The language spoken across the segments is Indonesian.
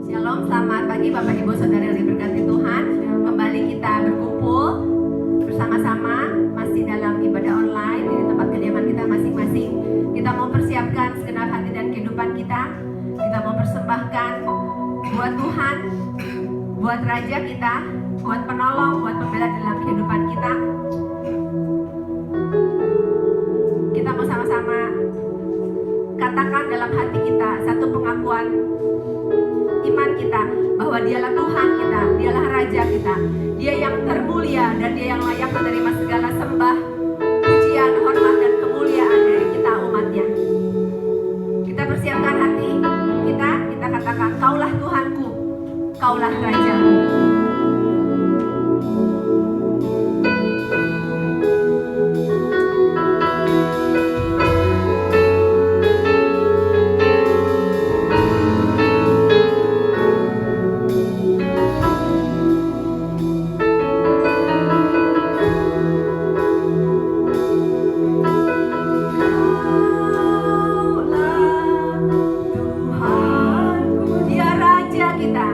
Shalom, selamat pagi Bapak Ibu Saudara yang diberkati Tuhan. Kembali kita berkumpul bersama-sama masih dalam ibadah online di tempat kediaman kita masing-masing. Kita mau persiapkan segenap hati dan kehidupan kita. Kita mau persembahkan buat Tuhan, buat Raja kita, buat penolong, buat pembela dalam kehidupan kita. Kita mau sama-sama katakan dalam hati kita satu pengakuan iman kita bahwa dialah Tuhan kita, dialah Raja kita, Dia yang termulia dan Dia yang layak menerima segala sembah, pujian, hormat dan kemuliaan dari kita umatnya. Kita persiapkan hati kita katakan, Kaulah Tuhanku, Kaulah Rajaku. Dia Raja kita.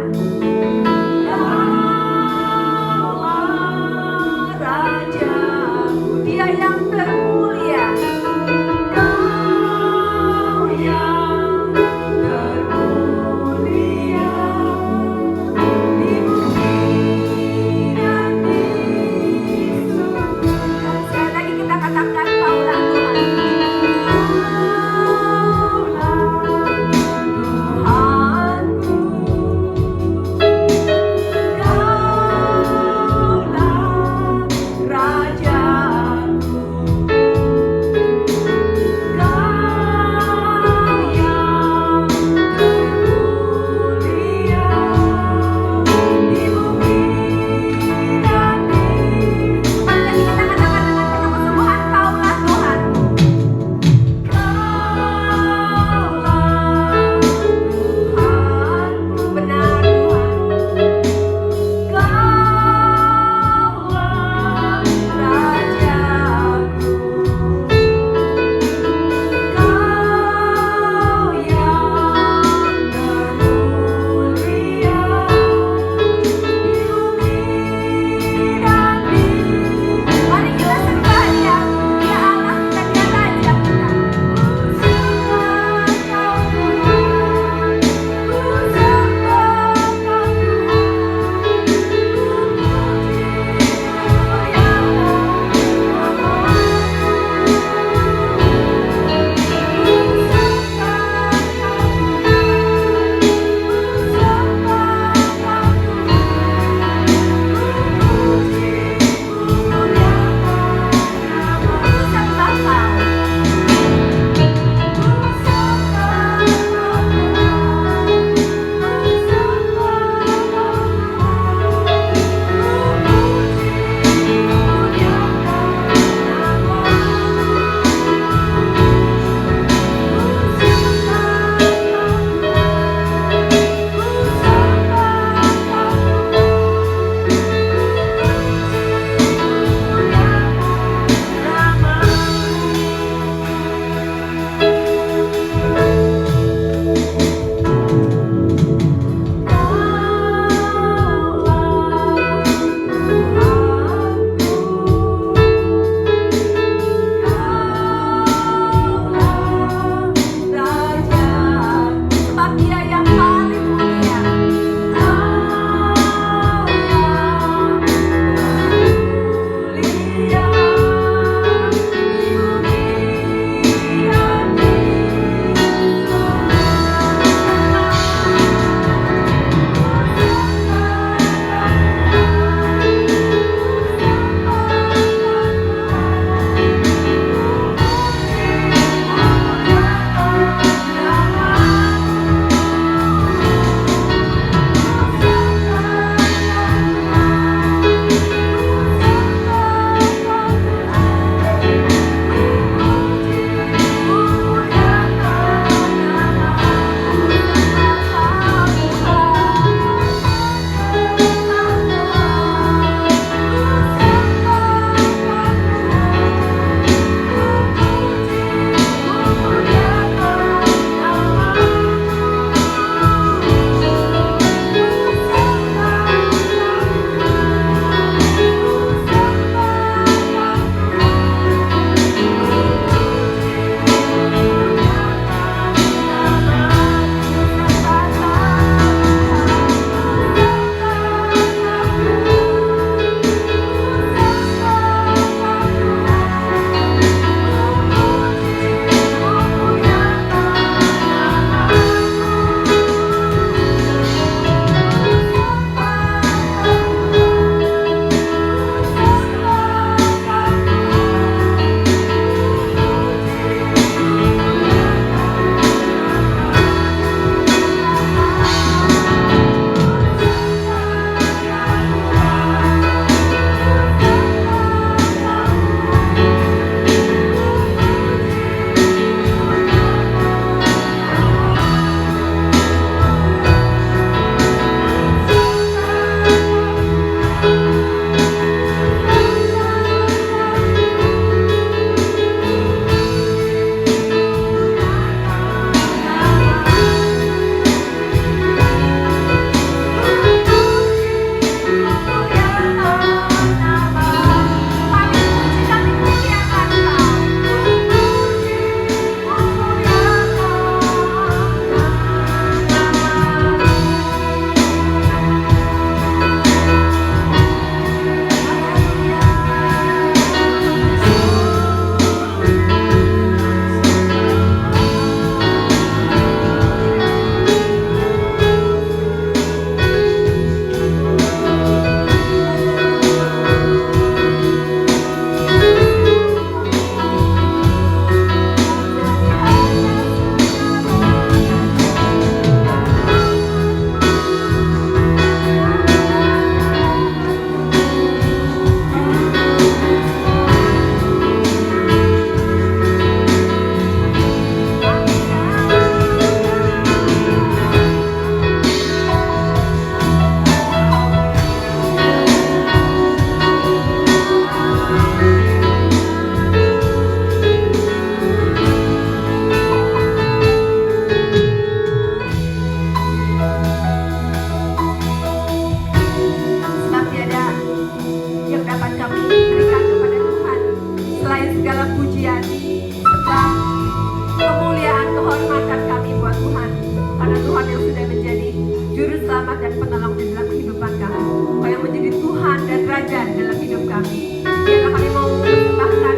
selamat dan penolong di dalam kehidupan kami. Kau yang menjadi Tuhan dan Raja di dalam hidup kami. Biarlah kami mau mempersembahkan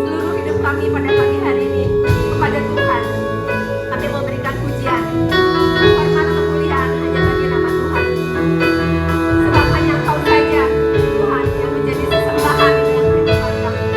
seluruh hidup kami pada pagi hari ini kepada Tuhan. Kami mau berikan pujian, hormat, kemuliaan hanya bagi nama Tuhan. Sebab hanya Engkau saja Tuhan yang menjadi sesembahan di dalam kehidupan kami.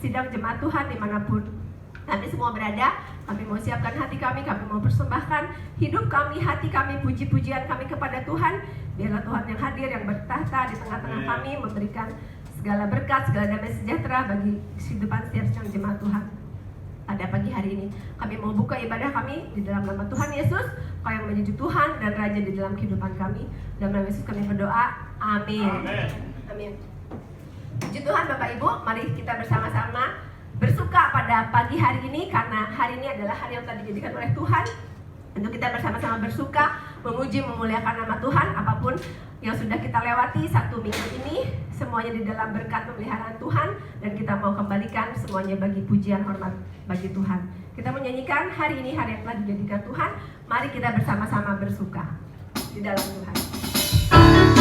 Sidang jemaat Tuhan dimanapun kami semua berada, kami mau siapkan hati kami mau persembahkan hidup kami, hati kami, puji-pujian kami kepada Tuhan. Biarlah Tuhan yang hadir, yang bertahta di tengah-tengah kami, memberikan segala berkat, segala damai sejahtera bagi kehidupan setiap sidang jemaat Tuhan. Pada pagi hari ini kami mau buka ibadah kami di dalam nama Tuhan Yesus, Kau yang menjadi Tuhan dan Raja di dalam kehidupan kami. Dalam nama Yesus kami berdoa, amin. Amin. Puji Tuhan Bapak Ibu, mari kita bersama-sama bersuka pada pagi hari ini, karena hari ini adalah hari yang telah dijadikan oleh Tuhan untuk kita bersama-sama bersuka, memuji, memuliakan nama Tuhan. Apapun yang sudah kita lewati satu minggu ini, semuanya di dalam berkat pemeliharaan Tuhan, dan kita mau kembalikan semuanya bagi pujian hormat bagi Tuhan. Kita menyanyikan hari ini hari yang telah dijadikan Tuhan. Mari kita bersama-sama bersuka di dalam Tuhan. Hari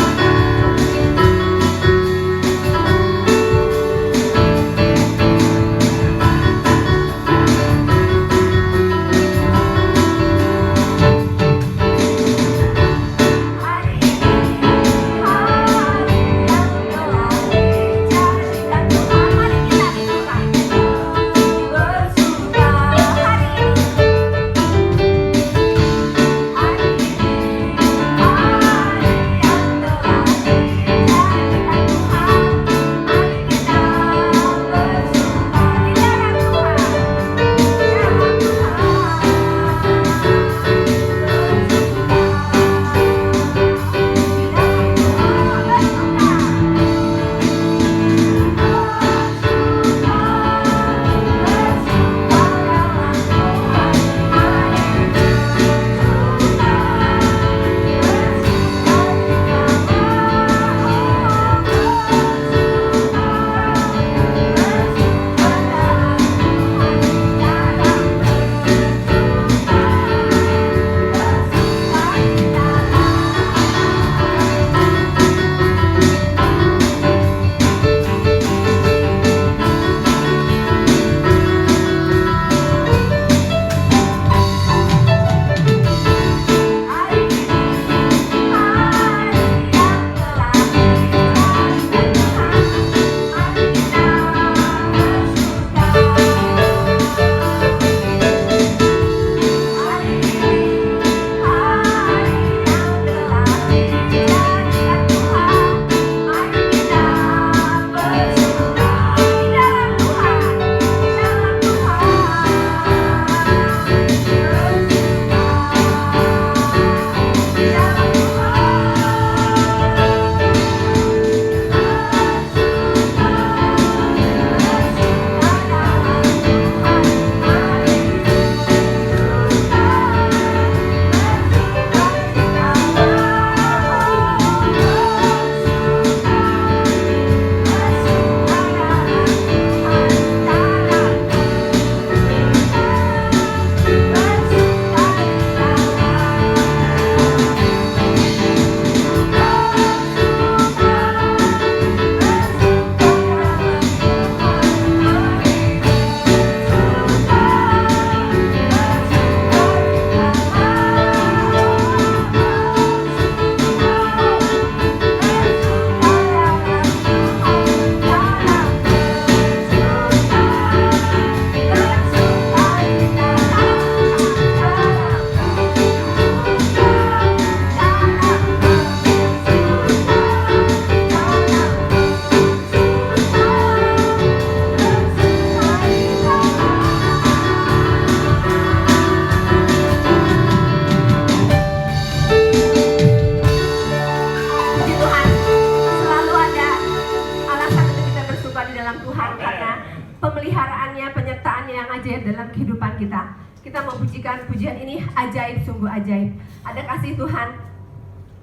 Kita memujikan pujian ini ajaib, sungguh ajaib. Ada kasih Tuhan,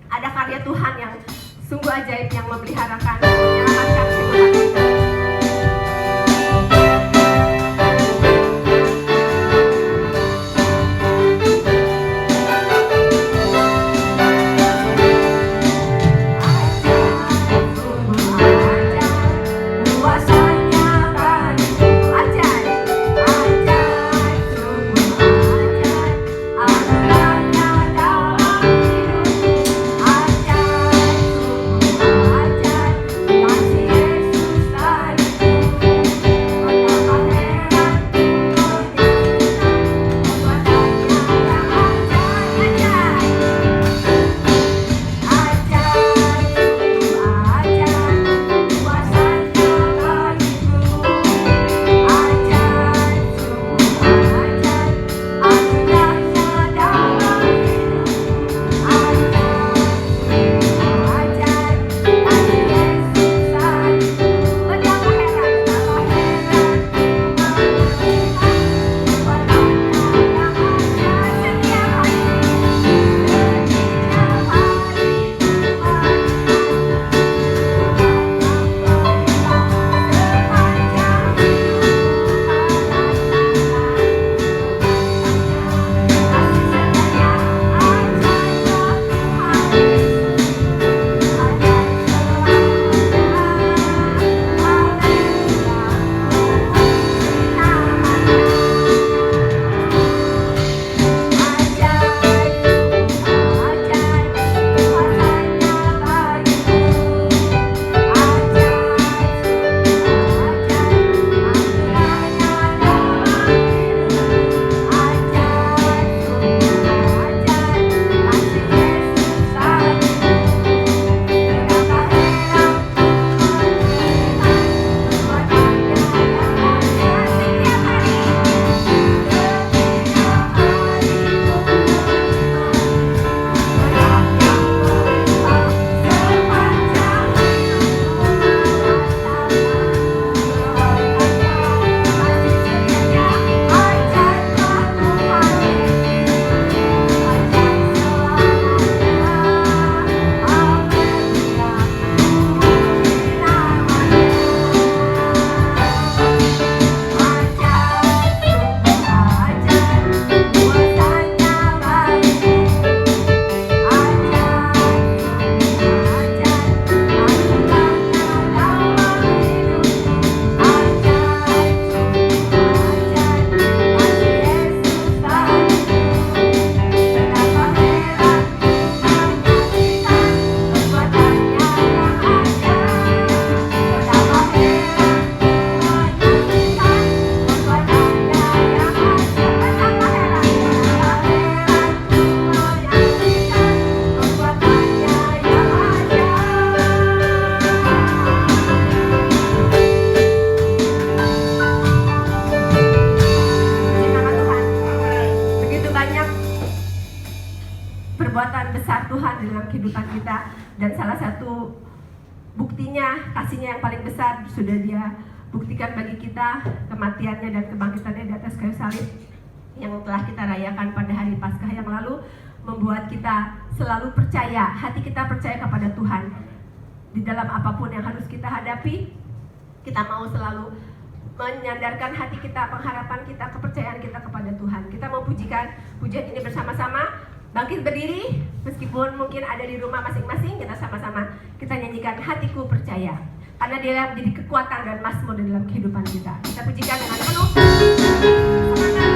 ada karya Tuhan yang sungguh ajaib yang memeliharakan, menyelamatkan kehidupan kita. Perbuatan besar Tuhan dalam kehidupan kita, dan salah satu buktinya, kasihnya yang paling besar sudah Dia buktikan bagi kita, kematiannya dan kebangkitannya di atas kayu salib yang telah kita rayakan pada hari Paskah yang lalu, membuat kita selalu percaya, hati kita percaya kepada Tuhan. Di dalam apapun yang harus kita hadapi, kita mau selalu menyandarkan hati kita, pengharapan kita, kepercayaan kita kepada Tuhan. Kita mau pujikan pujian ini bersama-sama. Bangkit berdiri, meskipun mungkin ada di rumah masing-masing, kita sama-sama kita nyanyikan hatiku percaya, karena dia menjadi kekuatan dan mazmur dalam kehidupan kita. Kita pujikan dengan penuh semangat.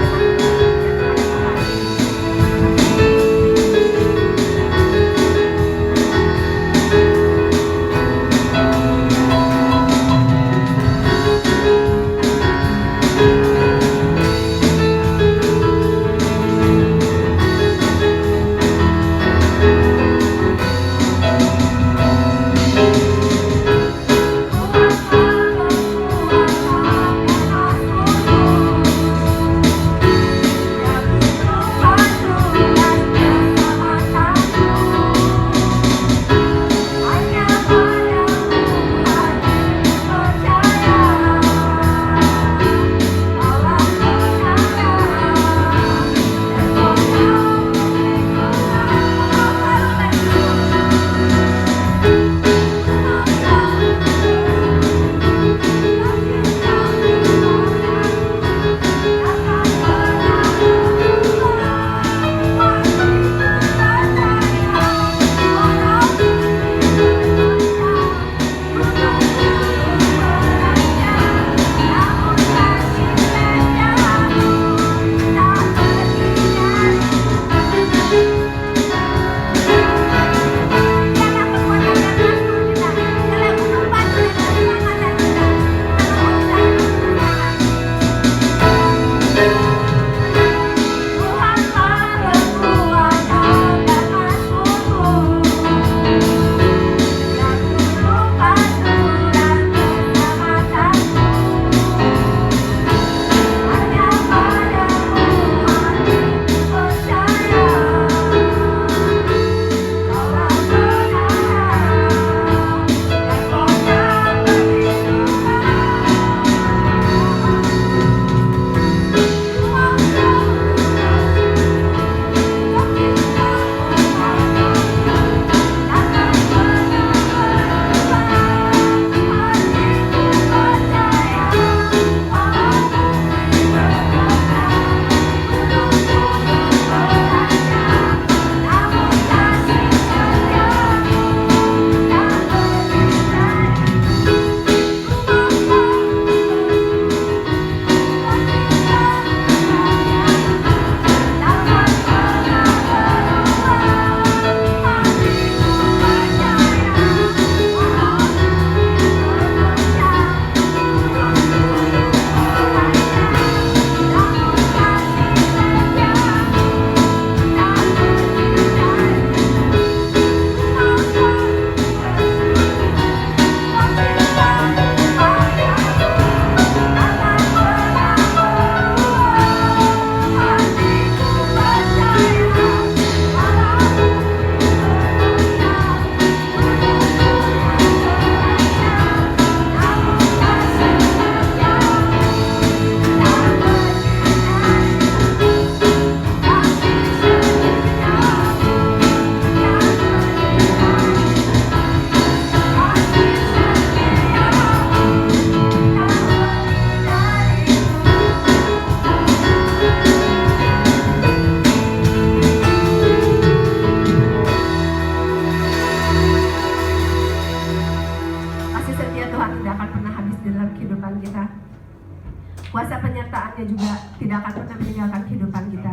Kuasa penyertaannya juga tidak akan pernah meninggalkan kehidupan kita.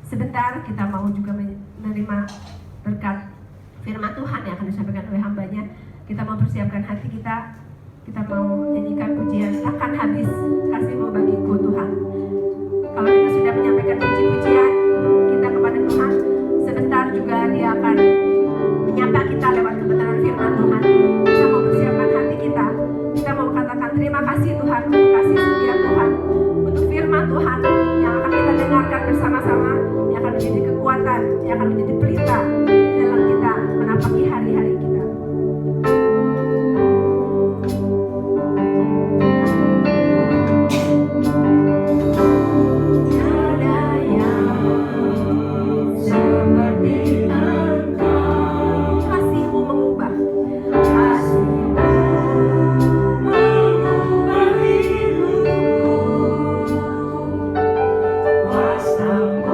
Sebentar kita mau juga menerima berkat firman Tuhan yang akan disampaikan oleh hambanya. Kita mau persiapkan hati kita. Kita mau nyanyikan pujian takkan habis kasih-Mu bagiku Tuhan. Kalau kita sudah menyampaikan puji-pujian kita kepada Tuhan, sebentar juga Dia akan menyapa kita lewat kebenaran firman Tuhan. Kita mau persiapkan hati kita. Kita mau katakan terima kasih Tuhan untuk kasih setia Tuhan, untuk firman Tuhan yang akan kita dengarkan bersama-sama, yang akan menjadi kekuatan, yang akan menjadi pelita dalam kita menapaki hari-hari kita. Kuasamu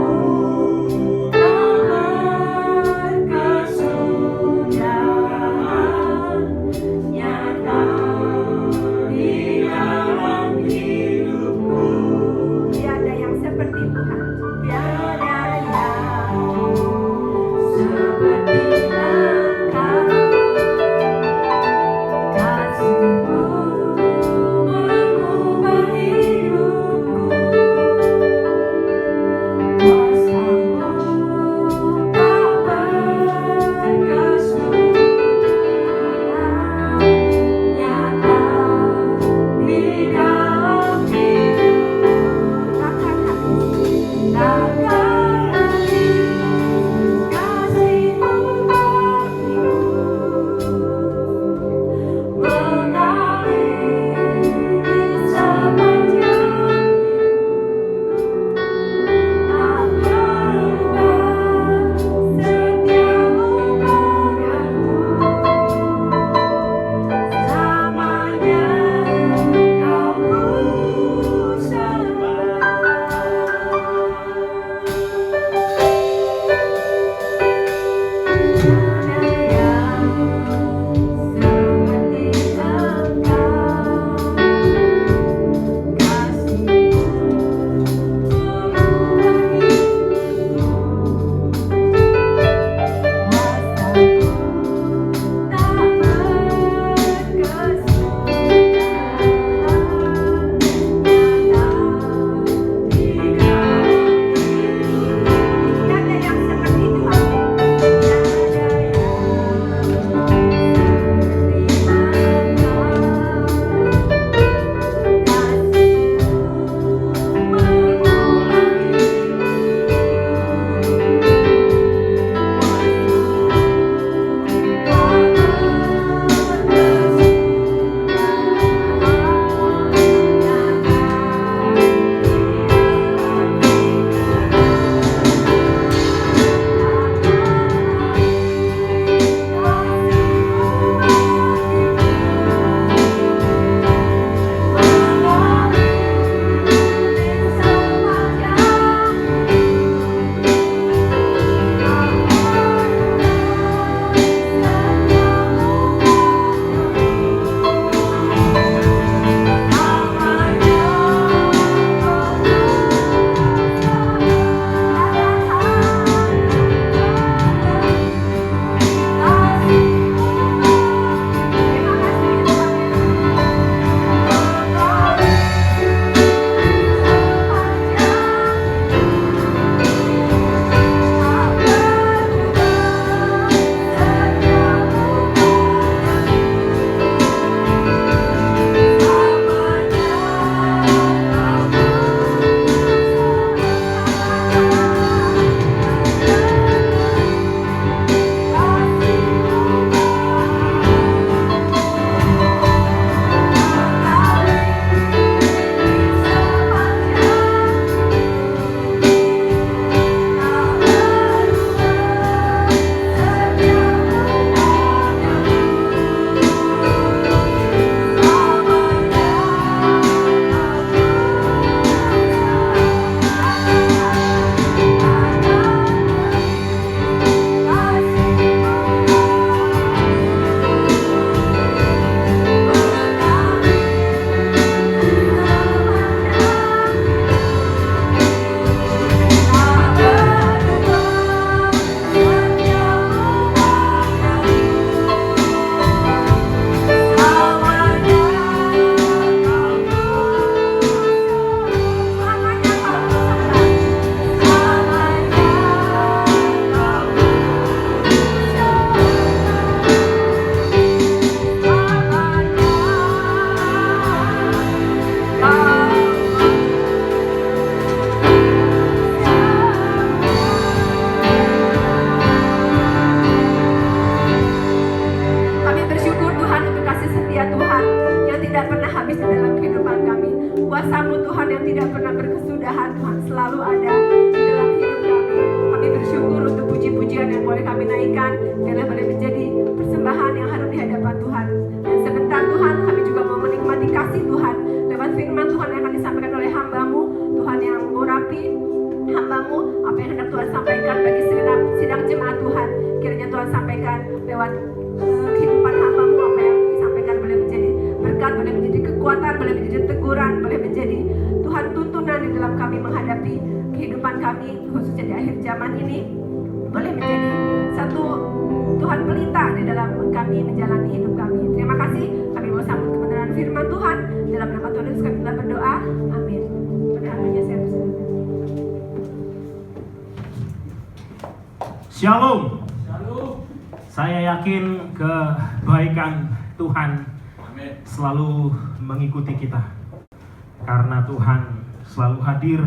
habis di dalam kehidupan kami. Kuasa-Mu Tuhan yang tidak pernah berkesudahan Tuhan selalu ada di dalam hidup kami. Kami bersyukur untuk puji-pujian yang boleh kami naikkan, karena boleh menjadi persembahan yang harum di hadapan Tuhan. Dan sebentar Tuhan, kami juga mau menikmati kasih Tuhan lewat firman Tuhan yang akan disampaikan oleh hamba-Mu, Tuhan yang mengurapi hamba-Mu, apa yang hendak Tuhan sampaikan bagi segenap sidang jemaat Tuhan. Kiranya Tuhan sampaikan lewat kehidupan hamba-Mu, apa yang disampaikan boleh menjadi berkat, boleh menjadi kekuatan, boleh menjadi teguran, boleh menjadi Tuhan tuntunan di dalam kami menghadapi kehidupan kami, khususnya di akhir zaman ini. Boleh menjadi satu Tuhan pelita di dalam kami menjalani hidup kami. Terima kasih, kami mau sambut kebenaran firman Tuhan. Dalam nama Tuhan Yesus kami telah berdoa, amin. Pendahulunya saya persilakan. Shalom. Saya yakin kebaikan Tuhan selalu mengikuti kita, karena Tuhan selalu hadir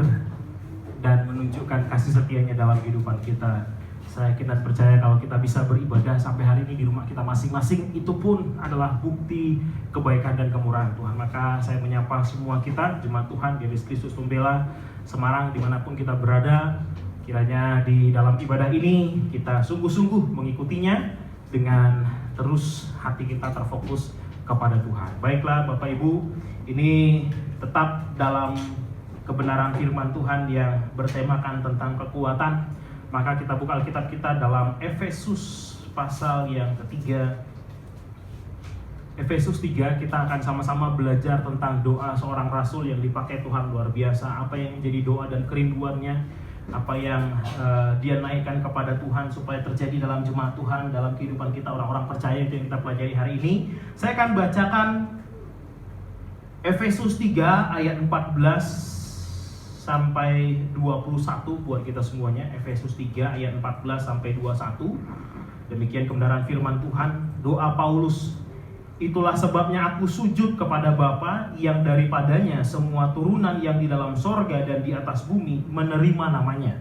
dan menunjukkan kasih setianya dalam kehidupan kita. Saya yakin dan percaya kalau kita bisa beribadah sampai hari ini di rumah kita masing-masing, itu pun adalah bukti kebaikan dan kemurahan Tuhan. Maka saya menyapa semua kita, jemaat Tuhan di Kristus Pembela Semarang, dimanapun kita berada. Kiranya di dalam ibadah ini kita sungguh-sungguh mengikutinya dengan terus hati kita terfokus kepada Tuhan. Baiklah Bapak Ibu, ini tetap dalam kebenaran firman Tuhan yang bertemakan tentang kekuatan. Maka kita buka Alkitab kita dalam Efesus pasal yang ketiga. Efesus 3, kita akan sama-sama belajar tentang doa seorang rasul yang dipakai Tuhan luar biasa. Apa yang menjadi doa dan kerinduannya, apa yang dia naikkan kepada Tuhan supaya terjadi dalam jemaat Tuhan, dalam kehidupan kita orang-orang percaya, itu yang kita pelajari hari ini. Saya akan bacakan Efesus 3 ayat 14 sampai 21 buat kita semuanya. Efesus 3 ayat 14 sampai 21. Demikian kebenaran firman Tuhan. Doa Paulus. Itulah sebabnya aku sujud kepada Bapa, yang daripadanya semua turunan yang di dalam sorga dan di atas bumi menerima namanya.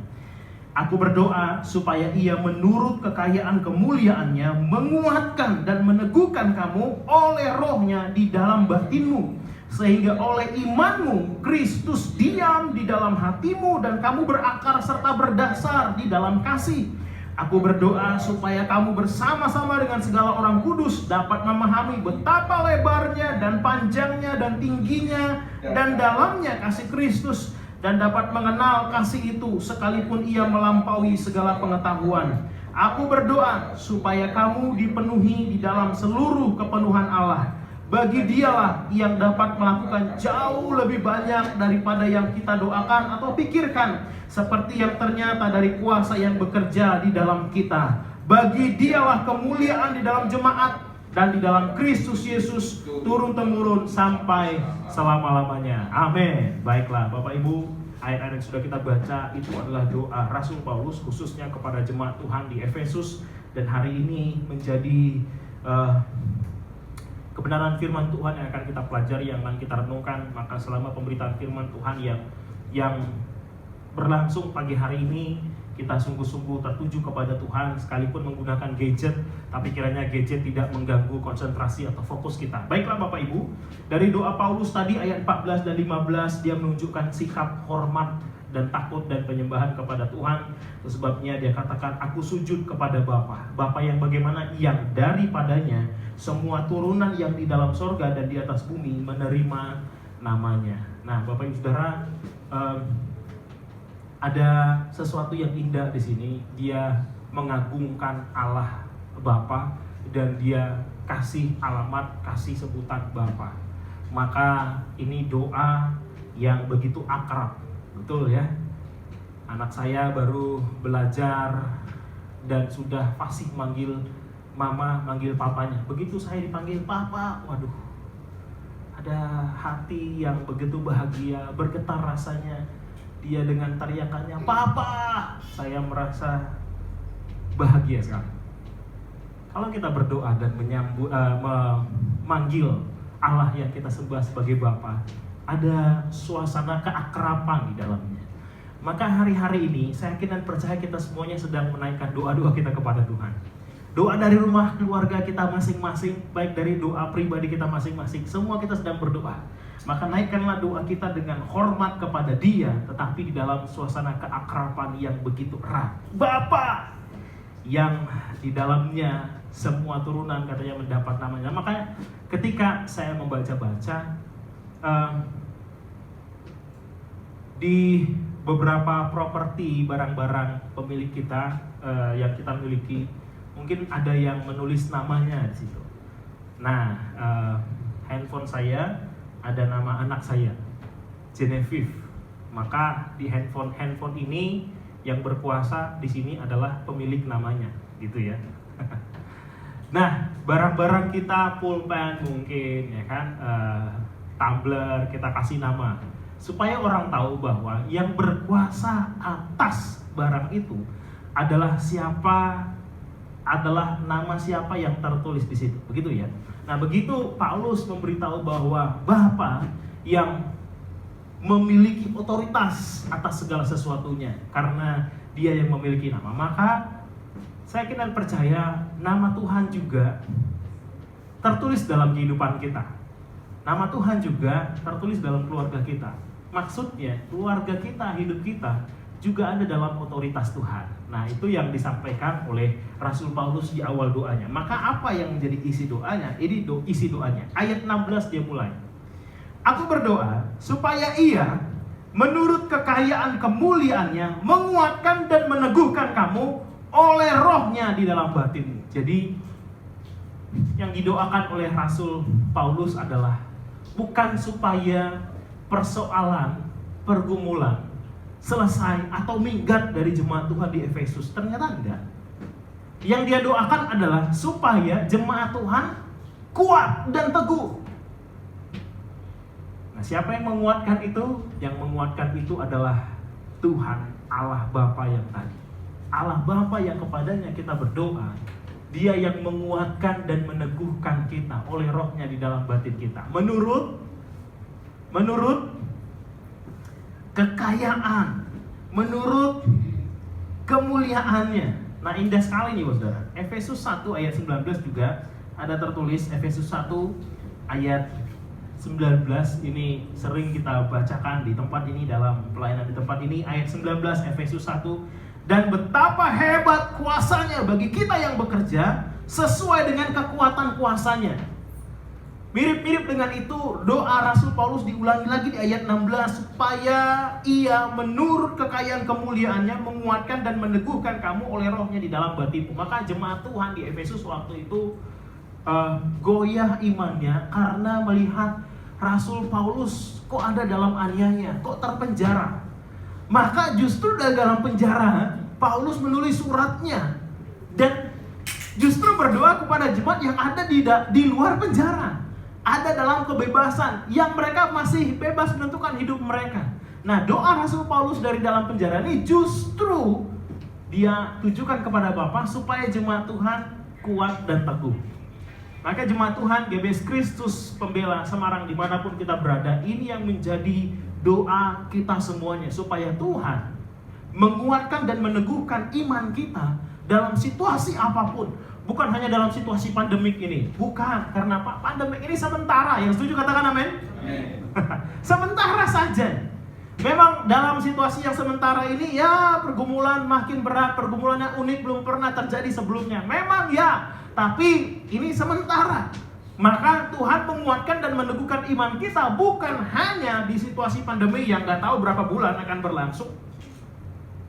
Aku berdoa supaya ia menurut kekayaan kemuliaannya menguatkan dan meneguhkan kamu oleh rohnya di dalam batinmu, sehingga oleh imanmu Kristus diam di dalam hatimu dan kamu berakar serta berdasar di dalam kasih. Aku berdoa supaya kamu bersama-sama dengan segala orang kudus dapat memahami betapa lebarnya dan panjangnya dan tingginya dan dalamnya kasih Kristus, dan dapat mengenal kasih itu sekalipun ia melampaui segala pengetahuan. Aku berdoa supaya kamu dipenuhi di dalam seluruh kepenuhan Allah. Bagi dialah yang dapat melakukan jauh lebih banyak daripada yang kita doakan atau pikirkan, seperti yang ternyata dari kuasa yang bekerja di dalam kita. Bagi dialah kemuliaan di dalam jemaat dan di dalam Kristus Yesus turun-temurun sampai selama-lamanya. Amin. Baiklah Bapak Ibu, ayat-ayat yang sudah kita baca itu adalah doa Rasul Paulus khususnya kepada jemaat Tuhan di Efesus. Dan hari ini menjadi kebenaran firman Tuhan yang akan kita pelajari, yang akan kita renungkan. Maka selama pemberitaan firman Tuhan yang berlangsung pagi hari ini, kita sungguh-sungguh tertuju kepada Tuhan, sekalipun menggunakan gadget, tapi kiranya gadget tidak mengganggu konsentrasi atau fokus kita. Baiklah Bapak Ibu, dari doa Paulus tadi ayat 14 dan 15, dia menunjukkan sikap hormat dan takut dan penyembahan kepada Tuhan. Sebabnya dia katakan, aku sujud kepada Bapa yang bagaimana, yang daripadanya semua turunan yang di dalam sorga dan di atas bumi menerima namanya. Nah Bapak Ibu Saudara, ada sesuatu yang indah di sini. Dia mengagungkan Allah Bapa dan dia kasih alamat, kasih sebutan Bapa. Maka ini doa yang begitu akrab, betul ya. Anak saya baru belajar dan sudah fasih manggil mama, manggil papanya. Begitu saya dipanggil papa, waduh, ada hati yang begitu bahagia, bergetar rasanya. Dia dengan teriakannya, papa, saya merasa bahagia sekali. Kalau kita berdoa dan memanggil Allah yang kita sembah sebagai Bapa, ada suasana keakraban di dalamnya. Maka hari-hari ini saya yakin dan percaya kita semuanya sedang menaikkan doa-doa kita kepada Tuhan. doa dari rumah keluarga kita masing-masing, baik dari doa pribadi kita masing-masing, semua kita sedang berdoa. Maka naikkanlah doa kita dengan hormat kepada Dia, tetapi di dalam suasana keakraban yang begitu erat. Bapa yang di dalamnya semua turunan katanya mendapat namanya. Makanya ketika saya membaca-baca di beberapa properti barang-barang pemilik kita yang kita miliki, mungkin ada yang menulis namanya di situ. Nah, handphone saya ada nama anak saya, Genevieve. Maka di handphone ini yang berkuasa di sini adalah pemilik namanya, gitu ya. Nah, barang-barang kita, pulpen mungkin, ya kan, tumbler kita kasih nama, supaya orang tahu bahwa yang berkuasa atas barang itu adalah siapa, adalah nama siapa yang tertulis di situ, begitu ya. Nah, begitu Paulus memberitahu bahwa Bapa yang memiliki otoritas atas segala sesuatunya karena Dia yang memiliki nama, maka saya yakin dan percaya nama Tuhan juga tertulis dalam kehidupan kita. Nama Tuhan juga tertulis dalam keluarga kita. Maksudnya keluarga kita, hidup kita juga ada dalam otoritas Tuhan. Nah, itu yang disampaikan oleh Rasul Paulus di awal doanya. Maka apa yang menjadi isi doanya? Ini isi doanya. Ayat 16 dia mulai. Aku berdoa supaya Ia menurut kekayaan kemuliaannya menguatkan dan meneguhkan kamu oleh rohnya di dalam batinmu. Jadi yang didoakan oleh Rasul Paulus adalah bukan supaya persoalan, pergumulan selesai atau minggat dari jemaat Tuhan di Efesus. Ternyata enggak. Yang dia doakan adalah supaya jemaat Tuhan kuat dan teguh. Nah, siapa yang menguatkan itu? Yang menguatkan itu adalah Tuhan, Allah Bapa yang tadi. Allah Bapa yang kepadanya kita berdoa. Dia yang menguatkan dan meneguhkan kita oleh rohnya di dalam batin kita. Menurut kekayaan, menurut kemuliaannya. Nah, indah sekali nih saudara. Efesus 1 ayat 19 juga ada tertulis. Efesus 1 ayat 19 ini sering kita bacakan di tempat ini, dalam pelayanan di tempat ini. Ayat 19 Efesus 1. Dan betapa hebat kuasanya bagi kita yang bekerja sesuai dengan kekuatan kuasanya. Mirip-mirip dengan itu doa Rasul Paulus diulangi lagi di ayat 16, supaya Ia menurut kekayaan kemuliaannya menguatkan dan meneguhkan kamu oleh rohnya di dalam batinmu. Maka jemaat Tuhan di Efesus waktu itu goyah imannya karena melihat Rasul Paulus kok ada dalam aniaya, kok terpenjara. Maka justru dalam penjara Paulus menulis suratnya dan justru berdoa kepada jemaat yang ada di luar penjara, ada dalam kebebasan, yang mereka masih bebas menentukan hidup mereka. Nah, doa Rasul Paulus dari dalam penjara ini justru dia tujukan kepada Bapa supaya jemaat Tuhan kuat dan teguh. Maka jemaat Tuhan GBS Kristus Pembela Semarang dimanapun kita berada, ini yang menjadi doa kita semuanya, supaya Tuhan menguatkan dan meneguhkan iman kita dalam situasi apapun. Bukan hanya dalam situasi pandemik ini, bukan, karena pandemik ini sementara. Yang setuju katakan amin. Sementara saja. Memang dalam situasi yang sementara ini ya pergumulan makin berat, pergumulannya unik, belum pernah terjadi sebelumnya. Memang ya, tapi ini sementara. Maka Tuhan menguatkan dan meneguhkan iman kita bukan hanya di situasi pandemi yang gak tahu berapa bulan akan berlangsung,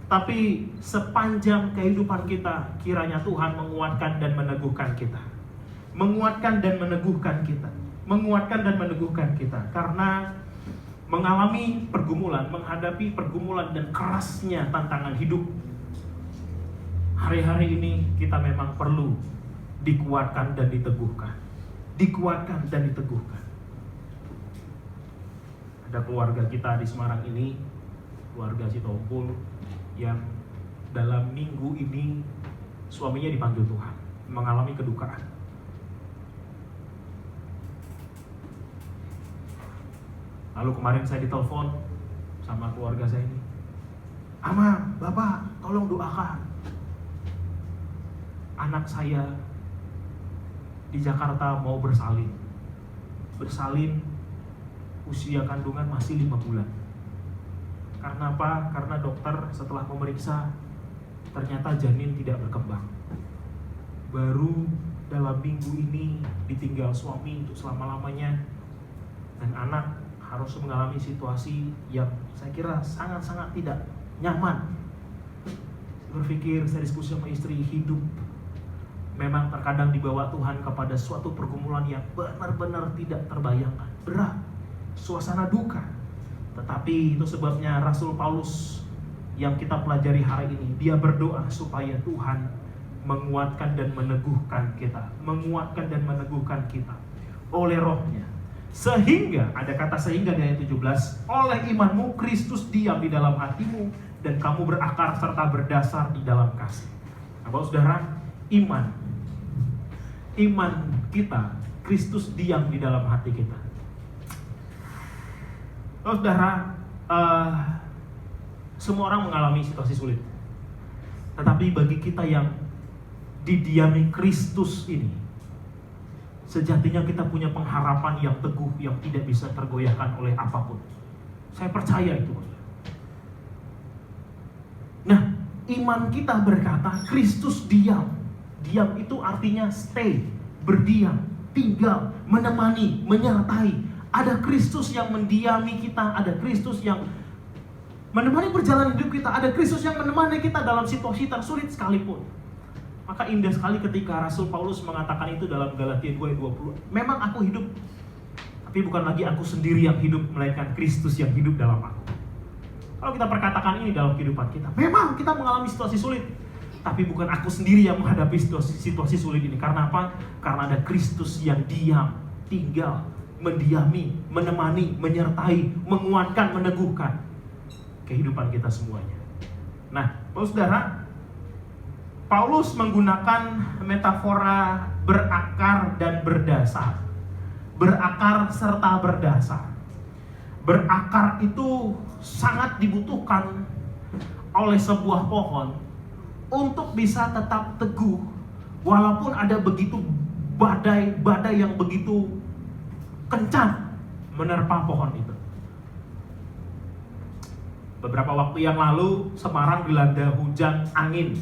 tapi sepanjang kehidupan kita kiranya Tuhan menguatkan dan meneguhkan kita. Menguatkan dan meneguhkan kita. Menguatkan dan meneguhkan kita. Karena mengalami pergumulan, menghadapi pergumulan dan kerasnya tantangan hidup, hari-hari ini kita memang perlu dikuatkan dan diteguhkan. Dikuatkan dan diteguhkan. Ada keluarga kita di Semarang ini, keluarga Sitompul, yang dalam minggu ini suaminya dipanggil Tuhan, mengalami kedukaan. Lalu kemarin saya ditelepon sama keluarga saya ini, Ama, Bapak, tolong doakan. anak saya di Jakarta mau bersalin. Bersalin usia kandungan masih 5 bulan. Karena apa? Karena dokter setelah memeriksa ternyata janin tidak berkembang. Baru dalam minggu ini ditinggal suami untuk selama-lamanya, dan anak harus mengalami situasi yang saya kira sangat-sangat tidak nyaman. Berpikir, saya diskusi sama istri, hidup memang terkadang dibawa Tuhan kepada suatu pergumulan yang benar-benar tidak terbayangkan, berat, suasana duka. Tetapi itu sebabnya Rasul Paulus yang kita pelajari hari ini, dia berdoa supaya Tuhan menguatkan dan meneguhkan kita, menguatkan dan meneguhkan kita oleh Roh-Nya. Sehingga, ada kata sehingga di ayat 17, oleh imanmu Kristus diam di dalam hatimu dan kamu berakar serta berdasar di dalam kasih. Nah, Bapak Saudara, iman kita, Kristus diam di dalam hati kita. Bapak Saudara, semua orang mengalami situasi sulit. Tetapi bagi kita yang didiami Kristus ini, sejatinya kita punya pengharapan yang teguh, yang tidak bisa tergoyahkan oleh apapun. Saya percaya itu. Nah, iman kita berkata Kristus diam. Diam itu artinya stay, berdiam, tinggal, menemani, menyertai. Ada Kristus yang mendiami kita, ada Kristus yang menemani perjalanan hidup kita, ada Kristus yang menemani kita dalam situasi tersulit sekalipun. Maka indah sekali ketika Rasul Paulus mengatakan itu dalam Galatia 2:20. Memang aku hidup, tapi bukan lagi aku sendiri yang hidup, melainkan Kristus yang hidup dalam aku. Kalau kita perkatakan ini dalam kehidupan kita, memang kita mengalami situasi sulit, tapi bukan aku sendiri yang menghadapi situasi sulit ini. Karena apa? Karena ada Kristus yang diam, tinggal, mendiami, menemani, menyertai, menguatkan, meneguhkan kehidupan kita semuanya. Nah, Bapak Saudara, Paulus menggunakan metafora berakar dan berdasar. Berakar serta berdasar. Berakar itu sangat dibutuhkan oleh sebuah pohon untuk bisa tetap teguh walaupun ada begitu badai yang begitu kencang menerpa pohon itu. Beberapa waktu yang lalu Semarang dilanda hujan angin.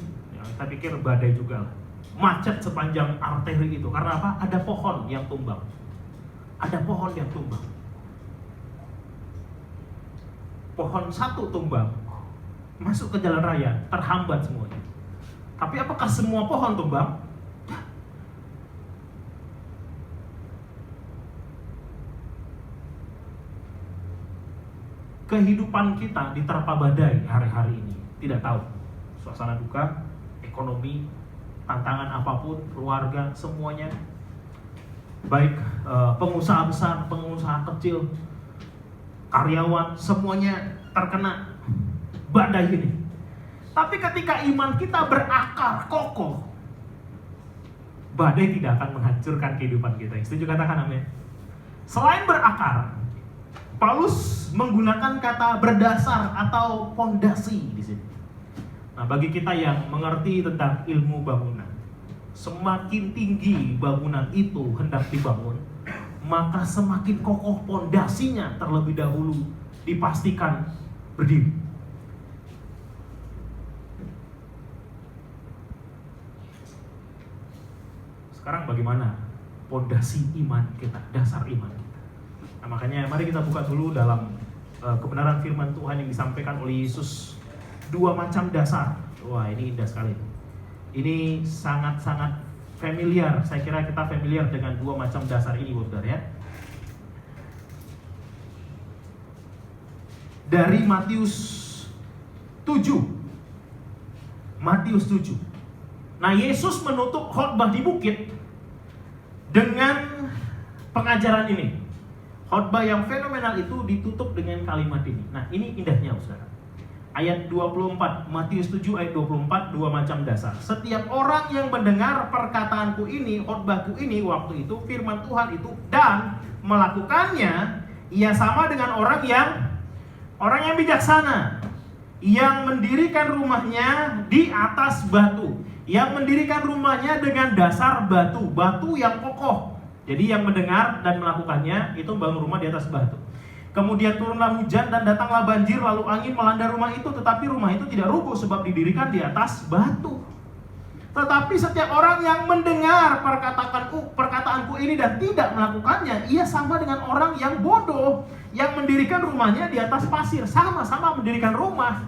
Saya pikir badai juga lah. Macet sepanjang arteri itu. Karena apa? Ada pohon yang tumbang. Ada pohon yang tumbang. Pohon satu tumbang, masuk ke jalan raya, terhambat semuanya. Tapi apakah semua pohon tumbang? Kehidupan kita diterpa badai hari-hari ini. Tidak tahu. Suasana duka, ekonomi, tantangan apapun, keluarga, semuanya, baik pengusaha besar, pengusaha kecil, karyawan, semuanya terkena badai ini. Tapi ketika iman kita berakar kokoh, badai tidak akan menghancurkan kehidupan kita. Setuju? Katakan amin. Selain berakar, Paulus menggunakan kata berdasar atau fondasi di sini. Nah, bagi kita yang mengerti tentang ilmu bangunan, semakin tinggi bangunan itu hendak dibangun, maka semakin kokoh fondasinya terlebih dahulu dipastikan berdiri. Sekarang bagaimana fondasi iman kita, dasar iman kita? Nah, makanya mari kita buka dulu dalam kebenaran firman Tuhan yang disampaikan oleh Yesus. 2 macam dasar. Wah, ini indah sekali. Ini sangat-sangat familiar. Saya kira kita familiar dengan 2 macam dasar ini, Saudara ya. Dari Matius 7. Matius 7. Nah, Yesus menutup khotbah di bukit dengan pengajaran ini. Khotbah yang fenomenal itu ditutup dengan kalimat ini. Nah, ini indahnya, Saudara. Ayat 24, Matius 7 ayat 24, 2 macam dasar. Setiap orang yang mendengar perkataanku ini, khotbahku ini, waktu itu, firman Tuhan itu, dan melakukannya, ia sama dengan orang yang bijaksana, yang mendirikan rumahnya di atas batu. yang mendirikan rumahnya dengan dasar batu, batu yang kokoh. Jadi yang mendengar dan melakukannya itu membangun rumah di atas batu. Kemudian turunlah hujan dan datanglah banjir, lalu angin melanda rumah itu, tetapi rumah itu tidak rubuh sebab didirikan di atas batu. Tetapi setiap orang yang mendengar perkataanku ini dan tidak melakukannya, ia sama dengan orang yang bodoh yang mendirikan rumahnya di atas pasir. Sama-sama mendirikan rumah,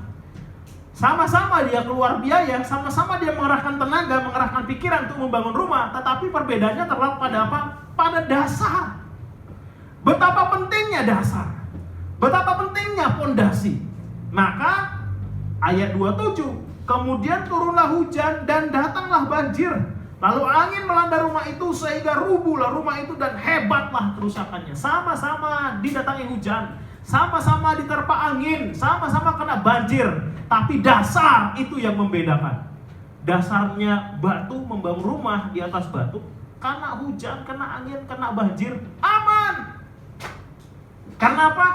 sama-sama dia keluar biaya, sama-sama dia mengerahkan tenaga, mengerahkan pikiran untuk membangun rumah, tetapi perbedaannya terletak pada apa? Pada dasar. Betapa pentingnya dasar, betapa pentingnya pondasi. Maka ayat 27, kemudian turunlah hujan dan datanglah banjir, lalu angin melanda rumah itu sehingga rubuhlah rumah itu dan hebatlah kerusakannya. Sama-sama didatangi hujan, sama-sama diterpa angin, sama-sama kena banjir, tapi dasar itu yang membedakan. Dasarnya batu, membangun rumah di atas batu, kena hujan, kena angin, kena banjir, aman. Karena apa?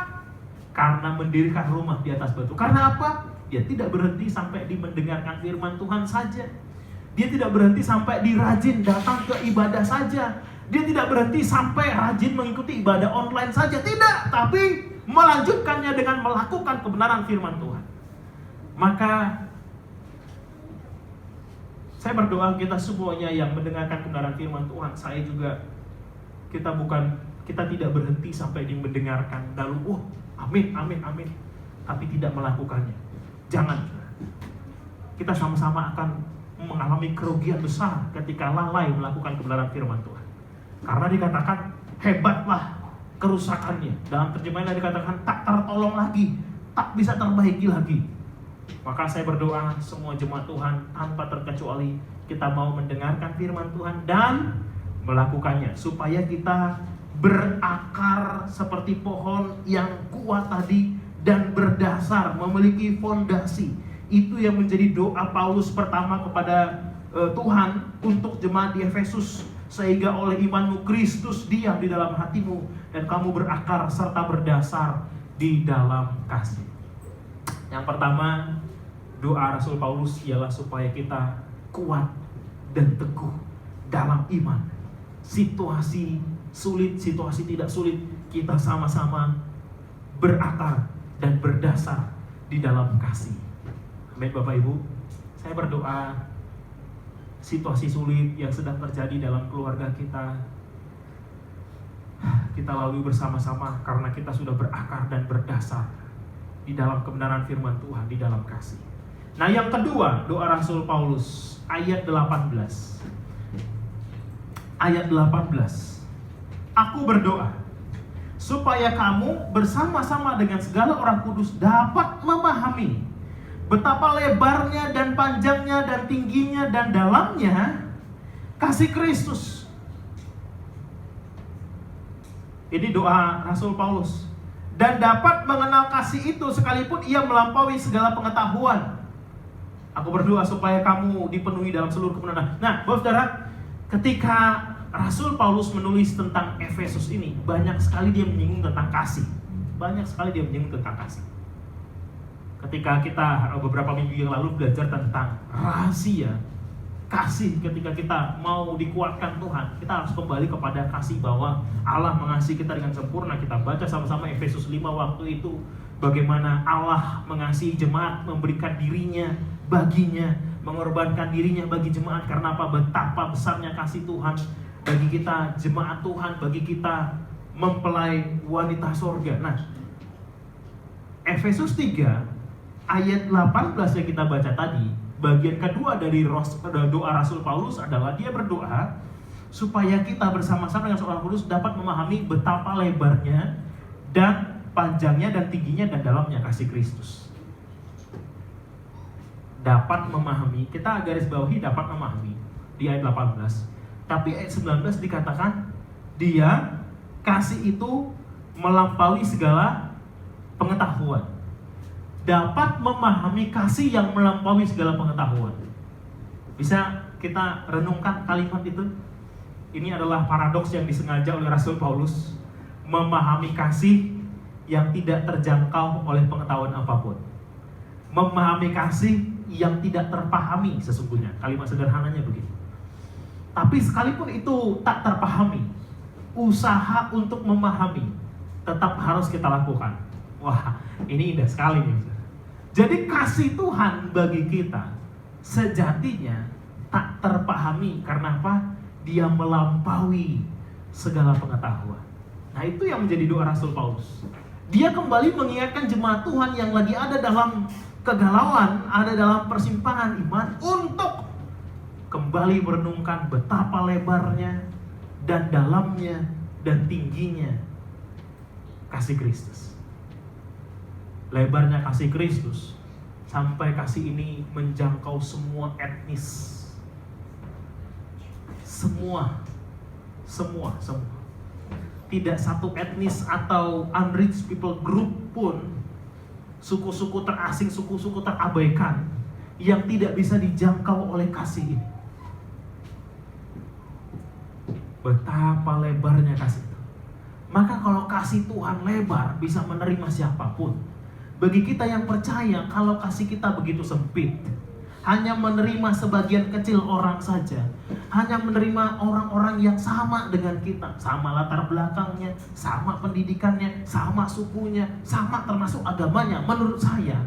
Karena mendirikan rumah di atas batu. Karena apa? Dia tidak berhenti sampai di mendengarkan firman Tuhan saja. Dia tidak berhenti sampai di rajin datang ke ibadah saja. Dia tidak berhenti sampai rajin mengikuti ibadah online saja. Tidak, tapi melanjutkannya dengan melakukan kebenaran firman Tuhan. Maka saya berdoa kita semuanya yang mendengarkan kebenaran firman Tuhan, saya juga, kita tidak berhenti sampai di mendengarkan lalu amin, tapi tidak melakukannya. Jangan. Kita sama-sama akan mengalami kerugian besar ketika lalai melakukan kebenaran firman Tuhan. Karena dikatakan hebatlah kerusakannya. Dalam terjemahan dikatakan tak tertolong lagi, tak bisa terbaiki lagi. Maka saya berdoa semua jemaat Tuhan tanpa terkecuali kita mau mendengarkan firman Tuhan dan melakukannya, supaya kita berakar seperti pohon yang kuat tadi dan berdasar, memiliki fondasi. Itu yang menjadi doa Paulus pertama kepada Tuhan untuk jemaat di Efesus, sehingga oleh imanmu Kristus diam di dalam hatimu dan kamu berakar serta berdasar di dalam kasih. Yang pertama, doa Rasul Paulus ialah supaya kita kuat dan teguh dalam iman. Situasi sulit, situasi tidak sulit, kita sama-sama berakar dan berdasar di dalam kasih. Amin Bapak Ibu. Saya berdoa situasi sulit yang sedang terjadi dalam keluarga kita lalui bersama-sama karena kita sudah berakar dan berdasar di dalam kebenaran firman Tuhan, di dalam kasih. Nah, yang kedua, doa Rasul Paulus ayat 18. Ayat 18. Aku berdoa supaya kamu bersama-sama dengan segala orang kudus dapat memahami betapa lebarnya dan panjangnya dan tingginya dan dalamnya kasih Kristus. Ini doa Rasul Paulus. Dan dapat mengenal kasih itu sekalipun ia melampaui segala pengetahuan. Aku berdoa supaya kamu dipenuhi dalam seluruh kebenaran. Nah, Bapak Saudara, ketika Rasul Paulus menulis tentang Efesus ini, banyak sekali dia menyinggung tentang kasih. Banyak sekali dia menyinggung tentang kasih. Ketika kita beberapa minggu yang lalu belajar tentang rahasia kasih, ketika kita mau dikuatkan Tuhan, kita harus kembali kepada kasih, bahwa Allah mengasihi kita dengan sempurna. Kita baca sama-sama Efesus 5 waktu itu, bagaimana Allah mengasihi jemaat, memberikan dirinya baginya, mengorbankan dirinya bagi jemaat. Karena apa? Betapa besarnya kasih Tuhan bagi kita jemaat Tuhan, bagi kita mempelai wanita sorga. Nah, Efesus 3 ayat 18 yang kita baca tadi, bagian kedua dari doa Rasul Paulus adalah dia berdoa supaya kita bersama-sama dengan seorang kudus dapat memahami betapa lebarnya dan panjangnya dan tingginya dan dalamnya kasih Kristus. Dapat memahami, kita garis bawahi dapat memahami di ayat 18. Tapi ayat 19 dikatakan dia kasih itu melampaui segala pengetahuan. Dapat memahami kasih yang melampaui segala pengetahuan. Bisa kita renungkan kalimat itu? Ini adalah paradoks yang disengaja oleh Rasul Paulus. Memahami kasih yang tidak terjangkau oleh pengetahuan apapun. Memahami kasih yang tidak terpahami sesungguhnya. Kalimat sederhananya begitu. Tapi sekalipun itu tak terpahami, usaha untuk memahami tetap harus kita lakukan. Wah, ini indah sekali nih. Jadi kasih Tuhan bagi kita sejatinya tak terpahami. Karena apa? Dia melampaui segala pengetahuan. Nah, itu yang menjadi doa Rasul Paulus. Dia kembali mengingatkan jemaat Tuhan yang lagi ada dalam kegalauan, ada dalam persimpangan iman, untuk kembali merenungkan betapa lebarnya dan dalamnya dan tingginya kasih Kristus. Lebarnya kasih Kristus sampai kasih ini menjangkau semua etnis. Semua. Tidak satu etnis atau unreached people group pun, suku-suku terasing, suku-suku terabaikan yang tidak bisa dijangkau oleh kasih ini. Betapa lebarnya kasih itu. Maka kalau kasih Tuhan lebar, bisa menerima siapapun. Bagi kita yang percaya, kalau kasih kita begitu sempit, hanya menerima sebagian kecil orang saja, hanya menerima orang-orang yang sama dengan kita, sama latar belakangnya, sama pendidikannya, sama sukunya, sama termasuk agamanya. Menurut saya,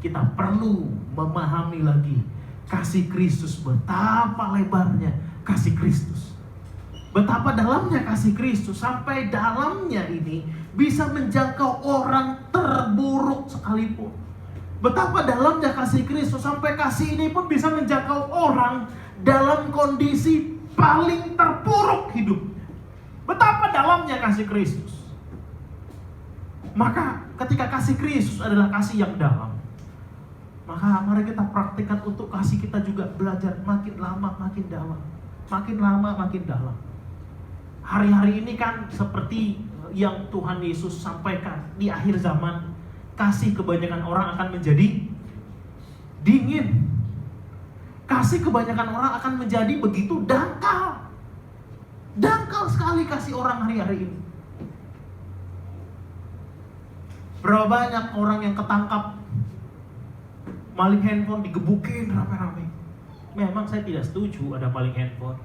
kita perlu memahami lagi kasih Kristus, betapa lebarnya kasih Kristus, betapa dalamnya kasih Kristus, sampai dalamnya ini bisa menjangkau orang terburuk sekalipun. Betapa dalamnya kasih Kristus, sampai kasih ini pun bisa menjangkau orang dalam kondisi paling terpuruk hidupnya. Betapa dalamnya kasih Kristus. Maka ketika kasih Kristus adalah kasih yang dalam, maka mari kita praktikkan untuk kasih kita juga belajar makin lama makin dalam, makin lama makin dalam. Hari-hari ini kan seperti yang Tuhan Yesus sampaikan, di akhir zaman kasih kebanyakan orang akan menjadi dingin. Kasih kebanyakan orang akan menjadi begitu dangkal. Dangkal sekali kasih orang hari-hari ini. Berapa banyak orang yang ketangkap maling handphone, digebukin rame-rame. Memang saya tidak setuju ada maling handphone.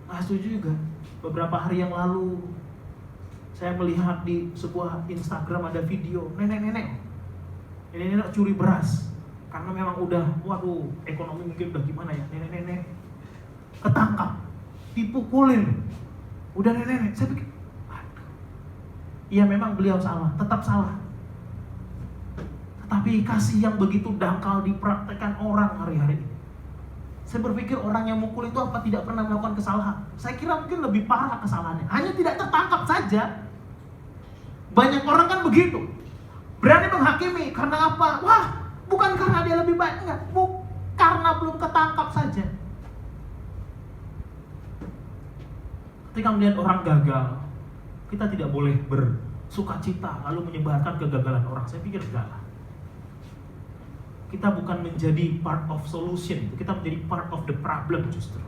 Nggak setuju juga. Beberapa hari yang lalu saya melihat di sebuah Instagram ada video nenek-nenek curi beras. Karena memang udah, waduh, ekonomi mungkin udah gimana ya, nenek-nenek ketangkap, dipukulin. Udah nenek-nenek, saya pikir, aduh, iya memang beliau salah, tetap salah. Tetapi kasih yang begitu dangkal dipraktekkan orang hari-hari ini. Saya berpikir orang yang mukul itu apa tidak pernah melakukan kesalahan? Saya kira mungkin lebih parah kesalahannya, hanya tidak tertangkap saja. Banyak orang kan begitu, berani menghakimi karena apa? Wah, bukan karena dia lebih baik, enggak, karena belum ketangkap saja. Ketika melihat orang gagal, kita tidak boleh bersukacita lalu menyebarkan kegagalan orang. Saya pikir enggak lah. Kita bukan menjadi part of solution, kita menjadi part of the problem justru.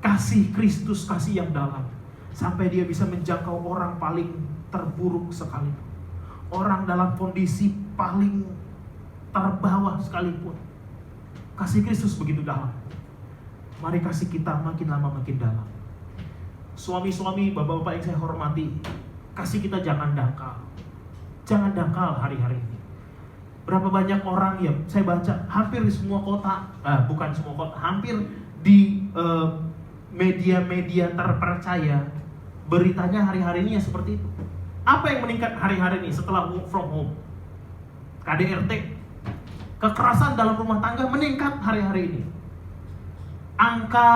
Kasih Kristus, kasih yang dalam, sampai dia bisa menjangkau orang paling terburuk sekalipun, orang dalam kondisi paling terbawah sekalipun. Kasih Kristus begitu dalam. Mari kasih kita makin lama makin dalam. Suami-suami, bapak-bapak yang saya hormati, kasih kita jangan dangkal. Jangan dangkal hari-hari ini. Berapa banyak orang ya, saya baca hampir di semua kota, bukan semua kota, hampir di media-media terpercaya, beritanya hari-hari ini ya seperti itu. Apa yang meningkat hari-hari ini setelah work from home? KDRT, kekerasan dalam rumah tangga meningkat hari-hari ini. Angka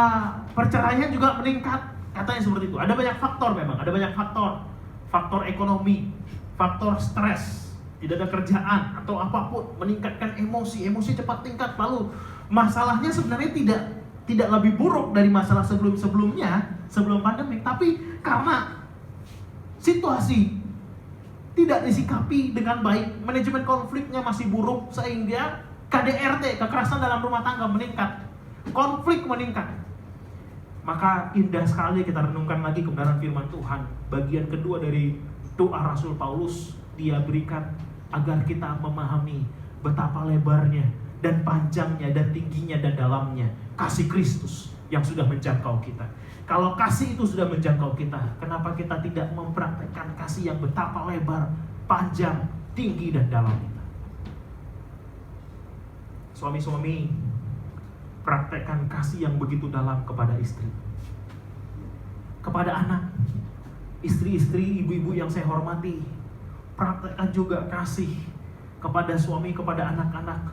perceraian juga meningkat, katanya seperti itu. Ada banyak faktor memang, ada banyak faktor. Faktor ekonomi, faktor stres, tidak ada kerjaan atau apapun, meningkatkan emosi cepat tingkat. Lalu masalahnya sebenarnya tidak lebih buruk dari masalah sebelum-sebelumnya, sebelum pandemi, tapi karena situasi tidak disikapi dengan baik, manajemen konfliknya masih buruk, sehingga KDRT, kekerasan dalam rumah tangga meningkat, konflik meningkat. Maka indah sekali kita renungkan lagi kebenaran firman Tuhan. Bagian kedua dari doa Rasul Paulus, dia berikan agar kita memahami betapa lebarnya dan panjangnya dan tingginya dan dalamnya kasih Kristus yang sudah menjangkau kita. Kalau kasih itu sudah menjangkau kita, kenapa kita tidak mempraktekkan kasih yang betapa lebar, panjang, tinggi dan dalam kita? Suami-suami, praktekkan kasih yang begitu dalam kepada istri, kepada anak. Istri-istri, ibu-ibu yang saya hormati, praktekkan juga kasih kepada suami, kepada anak-anak.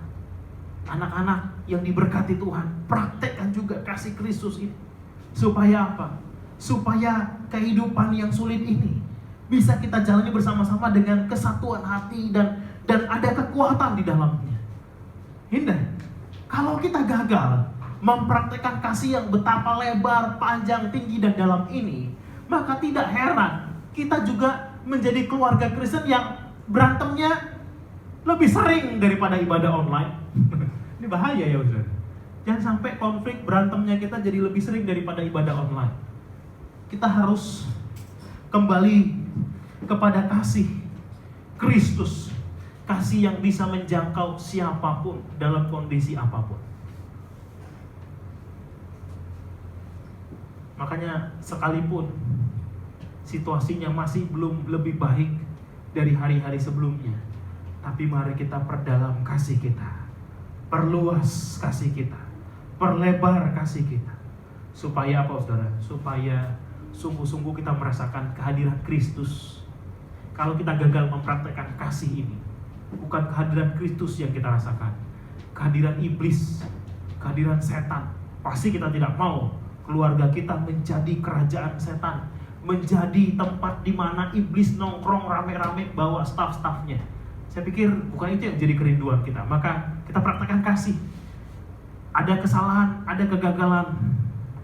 Anak-anak yang diberkati Tuhan, praktekkan juga kasih Kristus ini. Supaya apa? Supaya kehidupan yang sulit ini bisa kita jalani bersama-sama dengan kesatuan hati dan ada kekuatan di dalamnya. Indah. Kalau kita gagal mempraktekkan kasih yang betapa lebar, panjang, tinggi dan dalam ini, maka tidak heran kita juga menjadi keluarga Kristen yang berantemnya lebih sering daripada ibadah online. Ini bahaya ya saudara. Jangan sampai konflik berantemnya kita jadi lebih sering daripada ibadah online. Kita harus kembali kepada kasih Kristus, kasih yang bisa menjangkau siapapun dalam kondisi apapun. Makanya sekalipun situasinya masih belum lebih baik dari hari-hari sebelumnya, tapi mari kita perdalam kasih kita, perluas kasih kita, perlebar kasih kita. Supaya apa saudara? Supaya sungguh-sungguh kita merasakan kehadiran Kristus. Kalau kita gagal mempraktekkan kasih ini, bukan kehadiran Kristus yang kita rasakan, kehadiran iblis, kehadiran setan. Pasti kita tidak mau keluarga kita menjadi kerajaan setan, menjadi tempat di mana iblis nongkrong rame-rame bawa staf-stafnya. Saya pikir bukan itu yang jadi kerinduan kita. Maka kita praktekkan kasih. Ada kesalahan, ada kegagalan,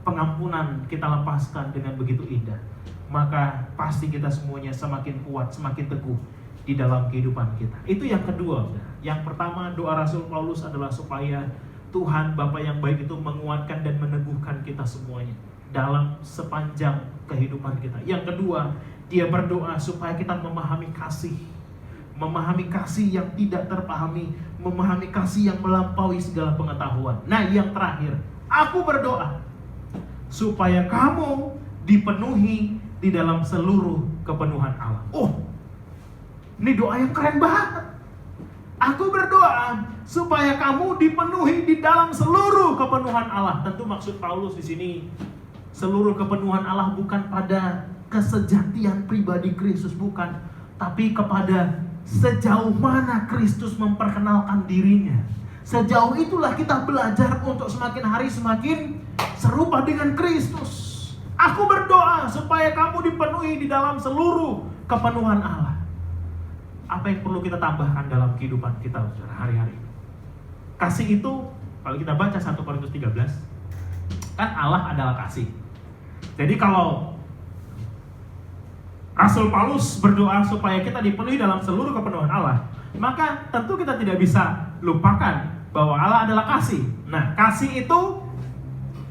pengampunan kita lepaskan dengan begitu indah. Maka pasti kita semuanya semakin kuat, semakin teguh di dalam kehidupan kita. Itu yang kedua. Yang pertama, doa Rasul Paulus adalah supaya Tuhan Bapa yang baik itu menguatkan dan meneguhkan kita semuanya dalam sepanjang kehidupan kita. Yang kedua, dia berdoa supaya kita memahami kasih yang tidak terpahami, memahami kasih yang melampaui segala pengetahuan. Nah, yang terakhir, aku berdoa supaya kamu dipenuhi di dalam seluruh kepenuhan Allah. Oh, ini doa yang keren banget. Aku berdoa supaya kamu dipenuhi di dalam seluruh kepenuhan Allah. Tentu maksud Paulus di sini seluruh kepenuhan Allah bukan pada kesejatian pribadi Kristus, bukan, tapi kepada sejauh mana Kristus memperkenalkan dirinya. Sejauh itulah kita belajar untuk semakin hari semakin serupa dengan Kristus. Aku berdoa supaya kamu dipenuhi di dalam seluruh kepenuhan Allah. Apa yang perlu kita tambahkan dalam kehidupan kita hari-hari? Kasih itu, kalau kita baca 1 Korintus 13, kan Allah adalah kasih. Jadi kalau Rasul Paulus berdoa supaya kita dipenuhi dalam seluruh kepenuhan Allah, maka tentu kita tidak bisa lupakan bahwa Allah adalah kasih. Nah, kasih itu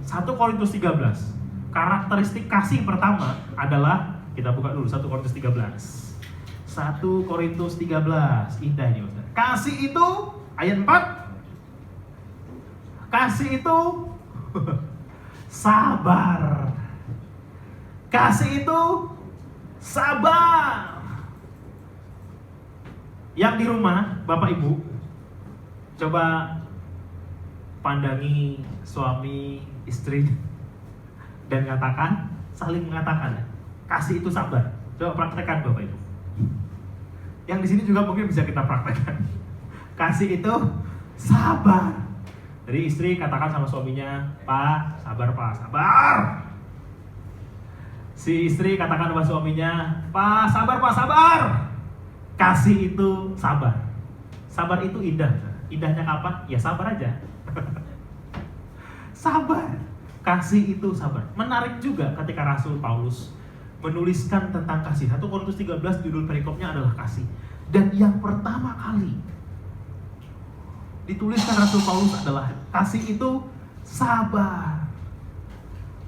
1 Korintus 13. Karakteristik kasih pertama adalah, kita buka dulu 1 Korintus 13. 1 Korintus 13, indah ini Ustaz. Kasih itu, ayat 4. Kasih itu sabar. Kasih itu sabar. Yang di rumah, Bapak Ibu, coba pandangi suami istri dan katakan, saling mengatakan, kasih itu sabar. Coba praktekkan Bapak Ibu. Yang di sini juga mungkin bisa kita praktekkan. Kasih itu sabar. Jadi istri katakan sama suaminya, Pak, sabar Pak, sabar. Si istri katakan sama suaminya, Pak, sabar Pak, sabar. Kasih itu sabar. Sabar itu indah. Indahnya kapan? Ya sabar aja. Sabar. Kasih itu sabar. Menarik juga ketika Rasul Paulus menuliskan tentang kasih. 1 Korintus 13 judul perikopnya adalah kasih. Dan yang pertama kali dituliskan Rasul Paulus adalah kasih itu sabar.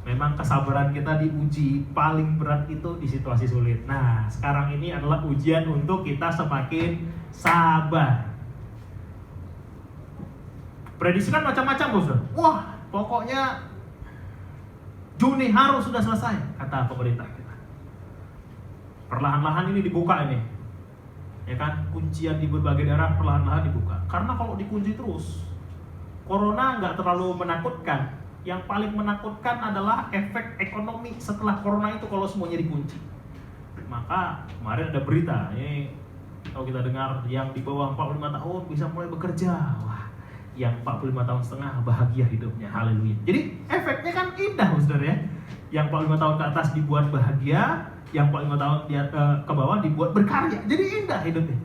Memang kesabaran kita diuji paling berat itu di situasi sulit. Nah, sekarang ini adalah ujian untuk kita semakin sabar. Prediksi kan macam-macam bos. Wah, pokoknya Juni harus sudah selesai, kata pemerintah kita. Perlahan-lahan ini dibuka ini, ya kan? Kuncian di berbagai daerah perlahan-lahan dibuka. Karena kalau dikunci terus, corona nggak terlalu menakutkan. Yang paling menakutkan adalah efek ekonomi setelah corona itu kalau semuanya dikunci. Maka kemarin ada berita, ini kalau kita dengar yang di bawah 45 tahun bisa mulai bekerja. Wah, yang 45 tahun setengah bahagia hidupnya, haleluya. Jadi efeknya kan indah saudara ya. Yang 45 tahun ke atas dibuat bahagia, yang 45 tahun ke bawah dibuat berkarya. Jadi indah hidupnya.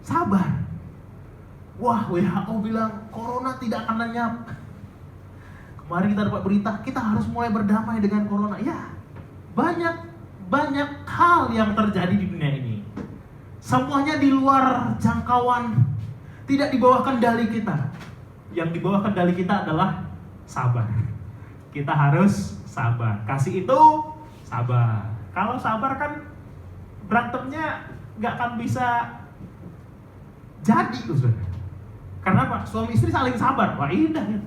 Sabar. Wah, WHO bilang corona tidak akan lenyap. Kemarin kita dapat berita, kita harus mulai berdamai dengan corona. Ya, banyak hal yang terjadi di dunia ini. Semuanya di luar jangkauan, tidak di bawah kendali kita. Yang di bawah kendali kita adalah sabar. Kita harus sabar. Kasih itu sabar. Kalau sabar kan berantemnya nggak akan bisa jadi tuh saudara. Karena apa? Suami istri saling sabar. Wah, indah ya.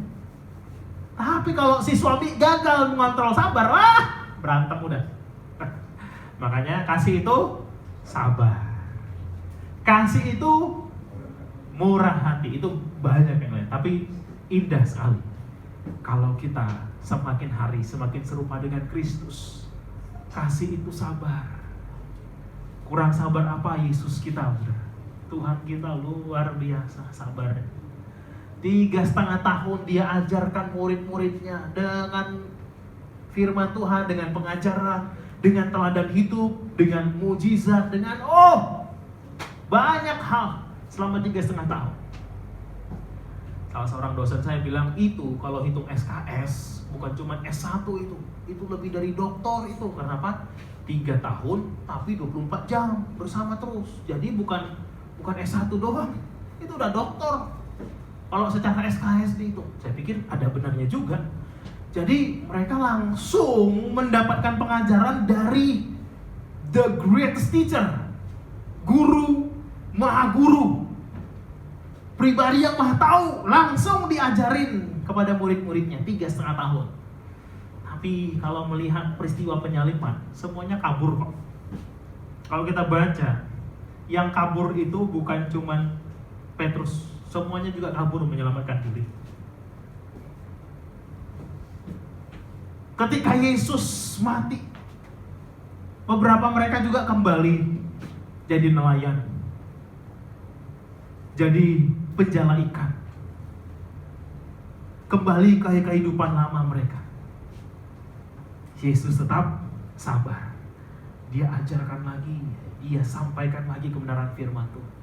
Tapi kalau si suami gagal mengontrol sabar, wah, berantem udah. Makanya kasih itu sabar. Kasih itu murah hati. Itu banyak yang lain. Tapi indah sekali kalau kita semakin hari semakin serupa dengan Kristus. Kasih itu sabar. Kurang sabar apa Yesus kita? Tuhan kita luar biasa sabar. 3,5 tahun dia ajarkan murid-muridnya dengan firman Tuhan, dengan pengajaran, dengan teladan hidup, dengan mujizat, dengan banyak hal selama 3,5 tahun. Salah seorang dosen saya bilang itu kalau hitung SKS bukan cuma S1 itu lebih dari doktor itu. Karena apa? 3 tahun tapi 24 jam bersama terus. Jadi bukan S1 doang, itu udah doktor. Kalau secara SKS itu, saya pikir ada benarnya juga. Jadi mereka langsung mendapatkan pengajaran dari the greatest teacher, guru, maha guru, pribadi yang maha tahu, langsung diajarin kepada murid-muridnya 3,5 tahun. Tapi kalau melihat peristiwa penyaliban, semuanya kabur kok. Kalau kita baca, yang kabur itu bukan cuman Petrus, semuanya juga kabur menyelamatkan diri. Ketika Yesus mati, beberapa mereka juga kembali jadi nelayan, jadi penjala ikan, kembali ke kehidupan lama mereka. Yesus tetap sabar. Dia ajarkan lagi, dia sampaikan lagi kebenaran firman Tuhan.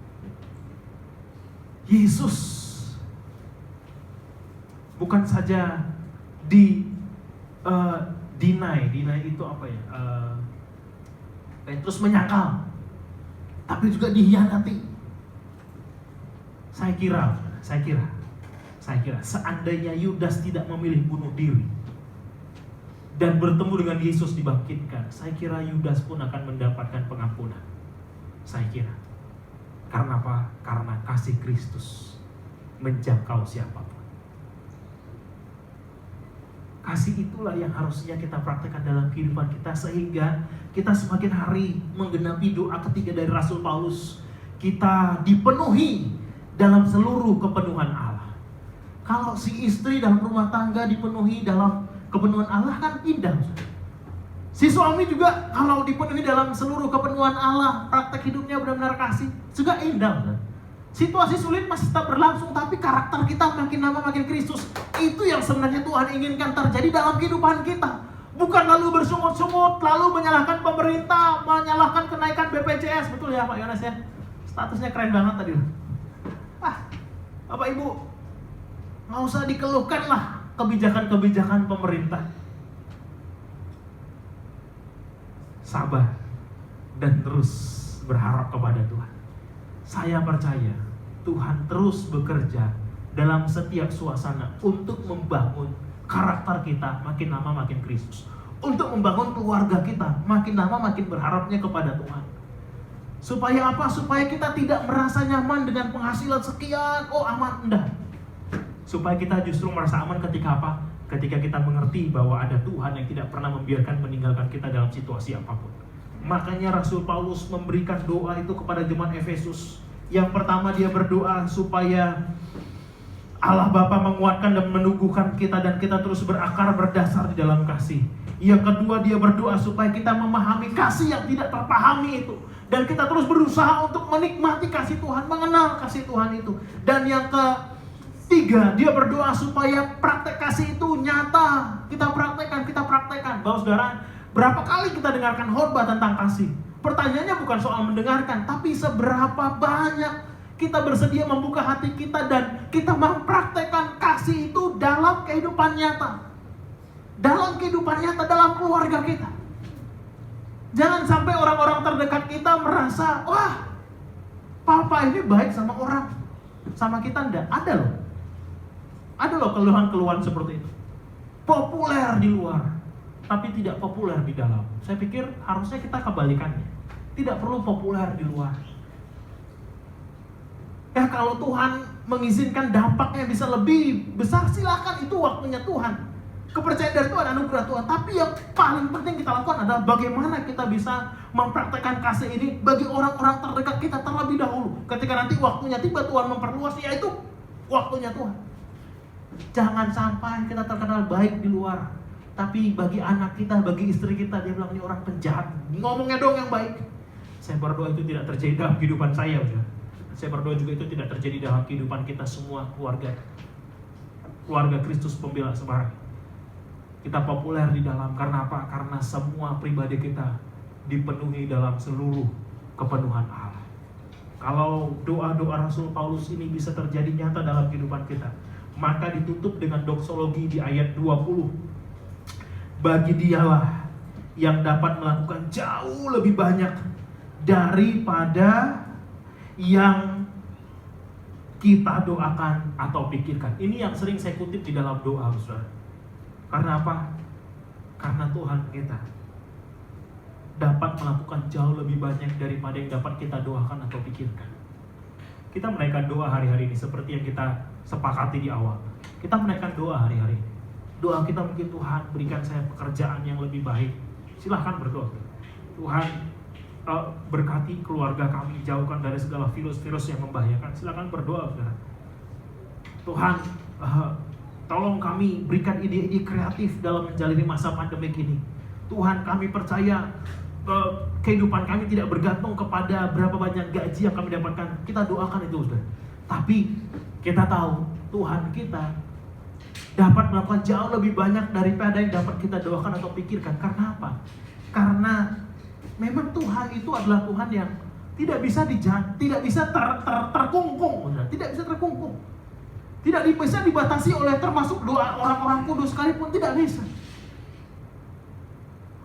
Yesus bukan saja deny itu apa ya? Petrus menyangkal, tapi juga dihianati. Saya kira seandainya Yudas tidak memilih bunuh diri dan bertemu dengan Yesus dibangkitkan, saya kira Yudas pun akan mendapatkan pengampunan. Saya kira. Karena apa? Karena kasih Kristus menjangkau siapapun. Kasih itulah yang harusnya kita praktekkan dalam kehidupan kita, sehingga kita semakin hari menggenapi doa ketiga dari Rasul Paulus. Kita dipenuhi dalam seluruh kepenuhan Allah. Kalau si istri dalam rumah tangga dipenuhi dalam kepenuhan Allah kan indah. Si suami juga kalau dipenuhi dalam seluruh kepenuhan Allah, praktek hidupnya benar-benar kasih, juga indah. Situasi sulit masih tetap berlangsung, tapi karakter kita makin lama makin Kristus. Itu yang sebenarnya Tuhan inginkan terjadi dalam kehidupan kita. Bukan lalu bersungut-sungut, lalu menyalahkan pemerintah, menyalahkan kenaikan BPJS. Betul ya Pak Yones ya? Statusnya keren banget tadi. Bapak Ibu, nggak usah dikeluhkan lah kebijakan-kebijakan pemerintah. Sabar dan terus berharap kepada Tuhan. Saya percaya Tuhan terus bekerja dalam setiap suasana untuk membangun karakter kita makin lama makin Kristus. Untuk membangun keluarga kita makin lama makin berharapnya kepada Tuhan. Supaya apa? Supaya kita tidak merasa nyaman dengan penghasilan sekian, oh aman, enggak. Supaya kita justru merasa aman ketika apa? Ketika kita mengerti bahwa ada Tuhan yang tidak pernah membiarkan meninggalkan kita dalam situasi apapun. Makanya Rasul Paulus memberikan doa itu kepada jemaat Efesus. Yang pertama dia berdoa supaya Allah Bapa menguatkan dan menumbuhkan kita dan kita terus berakar berdasar di dalam kasih. Yang kedua dia berdoa supaya kita memahami kasih yang tidak terpahami itu. Dan kita terus berusaha untuk menikmati kasih Tuhan, mengenal kasih Tuhan itu. Dan yang ketiga, dia berdoa supaya praktek kasih itu nyata. Kita praktekkan. Bapak saudara, berapa kali kita dengarkan khotbah tentang kasih? Pertanyaannya bukan soal mendengarkan, tapi seberapa banyak kita bersedia membuka hati kita dan kita mempraktekkan kasih itu dalam kehidupan nyata. Dalam kehidupan nyata, dalam keluarga kita. Jangan sampai orang-orang terdekat kita merasa, wah, papa ini baik sama orang, sama kita enggak. Ada loh keluhan-keluhan seperti itu. Populer di luar, tapi tidak populer di dalam. Saya pikir harusnya kita kebalikannya. Tidak perlu populer di luar. Ya kalau Tuhan mengizinkan dampaknya bisa lebih besar, silakan, itu waktunya Tuhan. Kepercayaan dari Tuhan, anugerah Tuhan. Tapi yang paling penting kita lakukan adalah bagaimana kita bisa mempraktekkan kasih ini bagi orang-orang terdekat kita terlebih dahulu. Ketika nanti waktunya tiba, Tuhan memperluas, yaitu waktunya Tuhan. Jangan sampai kita terkenal baik di luar, tapi bagi anak kita, bagi istri kita, dia bilang ini orang penjahat, ngomongnya dong yang baik. Saya berdoa itu tidak terjadi dalam kehidupan saya. Saya berdoa juga itu tidak terjadi dalam kehidupan kita semua, keluarga Kristus Pembela Semarang. Kita populer di dalam, karena apa? Karena semua pribadi kita dipenuhi dalam seluruh kepenuhan Allah. Kalau doa-doa Rasul Paulus ini bisa terjadi nyata dalam kehidupan kita, maka ditutup dengan doksologi di ayat 20. Bagi dialah yang dapat melakukan jauh lebih banyak daripada yang kita doakan atau pikirkan. Ini yang sering saya kutip di dalam doa, saudara. Karena apa? Karena Tuhan kita dapat melakukan jauh lebih banyak daripada yang dapat kita doakan atau pikirkan. Kita menaikkan doa hari-hari ini seperti yang kita sepakati di awal. Kita menaikkan doa hari-hari. Doa kita mungkin, Tuhan berikan saya pekerjaan yang lebih baik. Silahkan berdoa. Tuhan berkati keluarga kami, jauhkan dari segala virus-virus yang membahayakan. Silahkan berdoa, saudara. Tuhan tolong kami berikan ide-ide kreatif dalam menjalani masa pandemik ini. Tuhan, kami percaya kehidupan kami tidak bergantung kepada berapa banyak gaji yang kami dapatkan. Kita doakan itu, saudara. Tapi kita tahu Tuhan kita dapat melakukan jauh lebih banyak daripada yang dapat kita doakan atau pikirkan. Karena apa? Karena memang Tuhan itu adalah Tuhan yang tidak bisa terkungkung, tidak bisa terkungkung. Tidak bisa dibatasi oleh termasuk doa orang-orang kudus sekalipun, tidak bisa.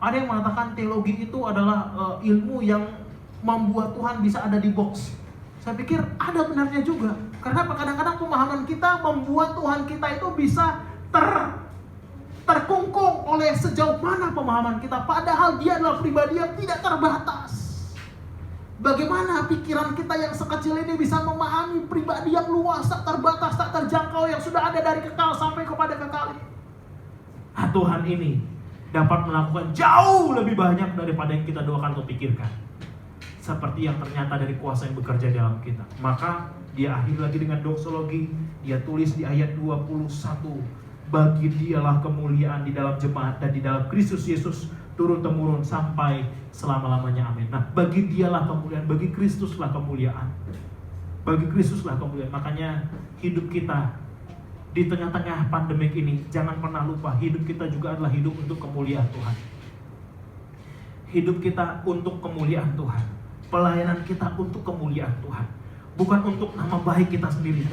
Ada yang mengatakan teologi itu adalah ilmu yang membuat Tuhan bisa ada di box. Saya pikir ada benarnya juga. Karena kadang-kadang pemahaman kita membuat Tuhan kita itu bisa terkungkung oleh sejauh mana pemahaman kita. Padahal dia adalah pribadi yang tidak terbatas. Bagaimana pikiran kita yang sekecil ini bisa memahami pribadi yang luas, tak terbatas, tak terjangkau, yang sudah ada dari kekal sampai kepada kekal. Nah, Tuhan ini dapat melakukan jauh lebih banyak daripada yang kita doakan atau pikirkan. Seperti yang ternyata dari kuasa yang bekerja dalam kita. Maka dia akhir lagi dengan doksologi. Dia tulis di ayat 21. Bagi dialah kemuliaan di dalam jemaat dan di dalam Kristus Yesus turun-temurun sampai selama-lamanya, amin. Nah, bagi dialah kemuliaan, bagi Kristuslah kemuliaan. Bagi Kristuslah kemuliaan. Makanya hidup kita di tengah-tengah pandemik ini, jangan pernah lupa, hidup kita juga adalah hidup untuk kemuliaan Tuhan. Hidup kita untuk kemuliaan Tuhan. Pelayanan kita untuk kemuliaan Tuhan. Bukan untuk nama baik kita sendiri,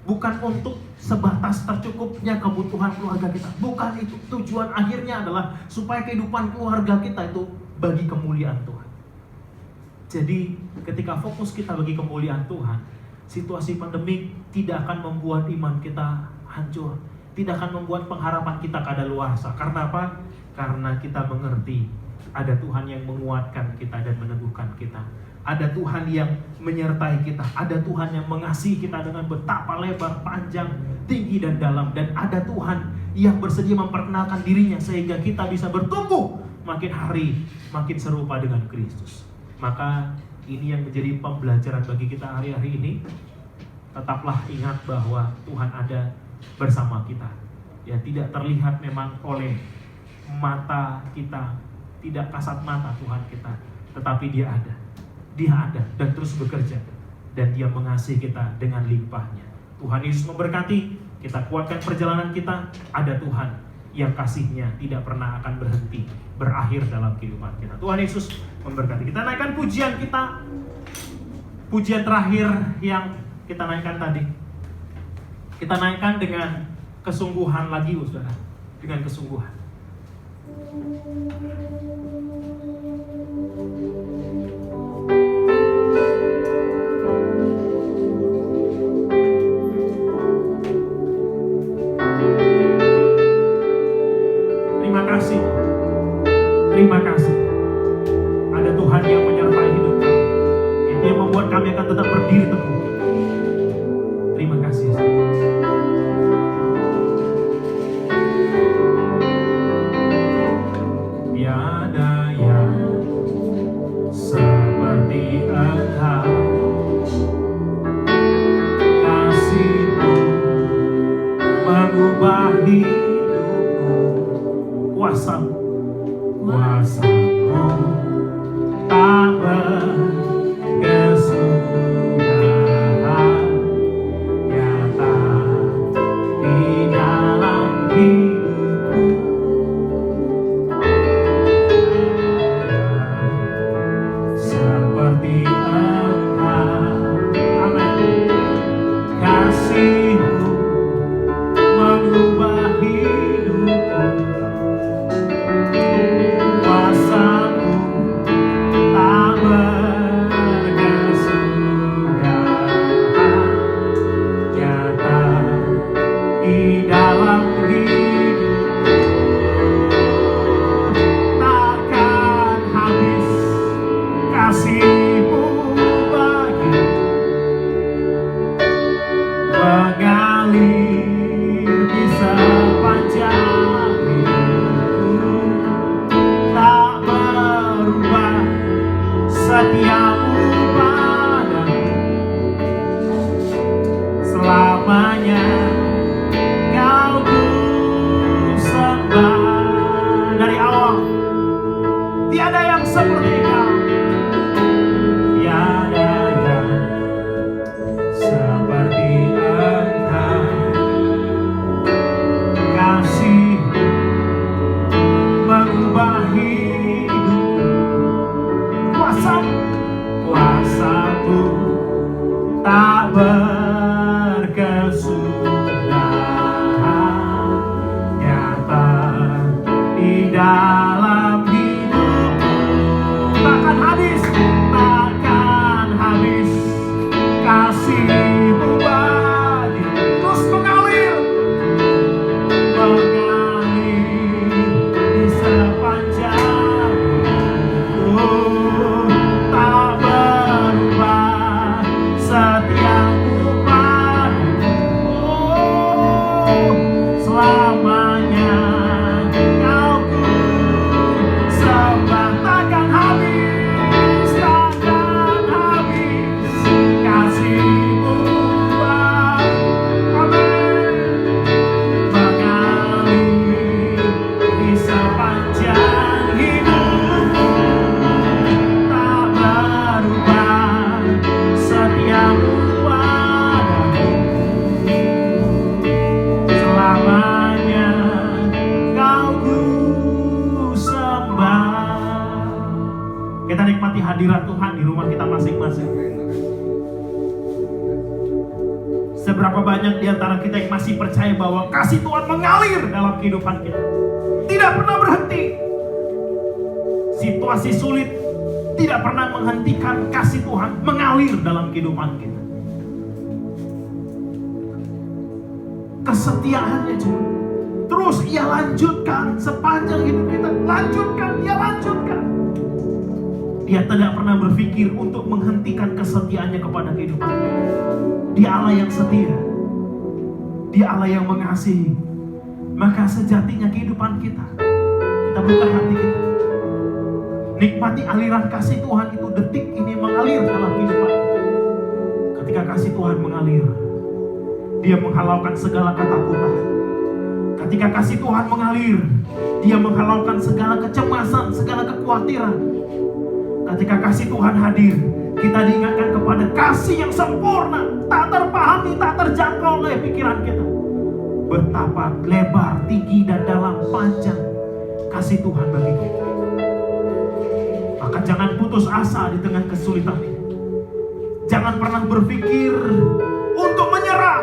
bukan untuk sebatas tercukupnya kebutuhan keluarga kita. Bukan itu. Tujuan akhirnya adalah supaya kehidupan keluarga kita itu bagi kemuliaan Tuhan. Jadi ketika fokus kita bagi kemuliaan Tuhan, situasi pandemik tidak akan membuat iman kita hancur, tidak akan membuat pengharapan kita kadaluarsa. Karena apa? Karena kita mengerti ada Tuhan yang menguatkan kita dan meneguhkan kita. Ada Tuhan yang menyertai kita. Ada Tuhan yang mengasihi kita dengan betapa lebar, panjang, tinggi, dan dalam. Dan ada Tuhan yang bersedia memperkenalkan dirinya sehingga kita bisa bertumbuh makin hari, makin serupa dengan Kristus. Maka ini yang menjadi pembelajaran bagi kita hari-hari ini. Tetaplah ingat bahwa Tuhan ada bersama kita. Ya, tidak terlihat memang oleh mata kita, tidak kasat mata Tuhan kita, tetapi Dia ada. Dia ada dan terus bekerja, dan Dia mengasihi kita dengan limpahnya. Tuhan Yesus memberkati, kita kuatkan perjalanan kita. Ada Tuhan yang kasih-Nya tidak pernah akan berhenti, berakhir dalam kehidupan kita. Tuhan Yesus memberkati. Kita naikkan pujian kita, pujian terakhir yang kita naikkan tadi. Kita naikkan dengan kesungguhan lagi, saudara, dengan kesungguhan. Terima kasih. Ada Tuhan yang menyertai hidup kami. Itu yang membuat kami akan tetap berdiri teguh. Terima kasih, Yesus. Tiada yang seperti Engkau, kasih-Mu mengubah hidupku, kuasa-Mu tak berkesudahan, nyata di dalam hidupku. Seperti Engkau, amin. Kasih-Mu mengubah hidupku, kuasa-Mu tak berkesudahan, nyata di dalam hidupku. Takkan habis kasih-Mu bagi, mengalir di sepanjang hidupku. Tak berubah setia-Mu padaku, selamanya Kau ku sembah. Dari awal tiada yang seperti Kau, tiada yang seperti Engkau. Kasih-Mu mengubah hidupku, kuasa-Mu tak berkesudahan, nyata di dalam hidupku. Takkan habis kasih-Mu bagi, terus mengalir di sepanjang hidupku. Tak berubah setia-Mu padaku, selamanya Kau ku sembah. Takkan habis kasih-Mu mengalir di sepanjang hidupku. Tak berubah setia-Mu padaku, selamanya Kau ku sembah. Kita nikmati hadirat Tuhan di rumah kita masing-masing. Seberapa banyak di antara kita yang masih percaya bahwa kasih Tuhan mengalir dalam kehidupan kita, tidak pernah berhenti. Situasi sulit tidak pernah menghentikan kasih Tuhan mengalir dalam kehidupan kita. Kesetiaannya juga terus Ia lanjutkan sepanjang hidup kita. Lanjutkan, Ia lanjutkan. Dia tidak pernah berpikir untuk menghentikan kesetiaannya kepada kehidupan kita. Dia Allah yang setia. Dia Allah yang mengasihi. Maka sejatinya kehidupan kita buka hati kita. Nikmati aliran kasih Tuhan itu detik ini mengalir dalam kehidupan kita. Ketika kasih Tuhan mengalir, Dia menghalaukan segala ketakutan. Ketika kasih Tuhan mengalir, Dia menghalaukan segala kecemasan, segala kekhawatiran. Ketika kasih Tuhan hadir, kita diingatkan kepada kasih yang sempurna, tak terpahami, tak terjangkau oleh pikiran kita. Betapa lebar, tinggi, dan dalam panjang kasih Tuhan bagi kita. Maka jangan putus asa di tengah kesulitan ini. Jangan pernah berpikir untuk menyerah.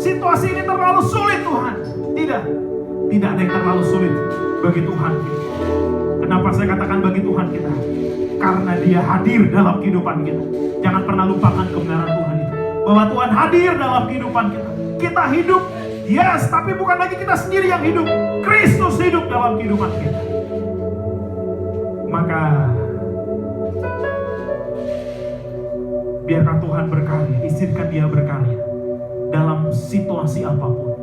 Situasi ini terlalu sulit Tuhan. Tidak ada yang terlalu sulit bagi Tuhan kita. Kenapa saya katakan bagi Tuhan kita? Karena Dia hadir dalam kehidupan kita. Jangan pernah lupakan kebenaran Tuhan itu. Bahwa Tuhan hadir dalam kehidupan kita. Kita hidup, yes, tapi bukan lagi kita sendiri yang hidup. Kristus hidup dalam kehidupan kita. Maka biarkan Tuhan berkarya, izinkan Dia berkarya dalam situasi apapun,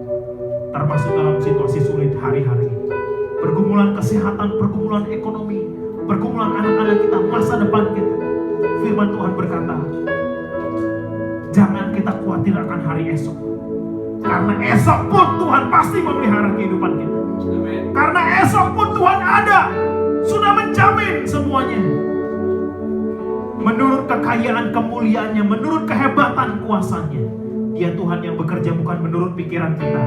termasuk dalam situasi sulit hari-hari ini. Pergumulan kesehatan, pergumulan ekonomi, pergumulan anak-anak kita, masa depan kita. Firman Tuhan berkata, jangan kita khawatir akan hari esok, karena esok pun Tuhan pasti memelihara kehidupan kita. Karena esok pun Tuhan ada, sudah menjamin semuanya. Menurut kekayaan kemuliaannya, menurut kehebatan kuasanya. Dia Tuhan yang bekerja bukan menurut pikiran kita,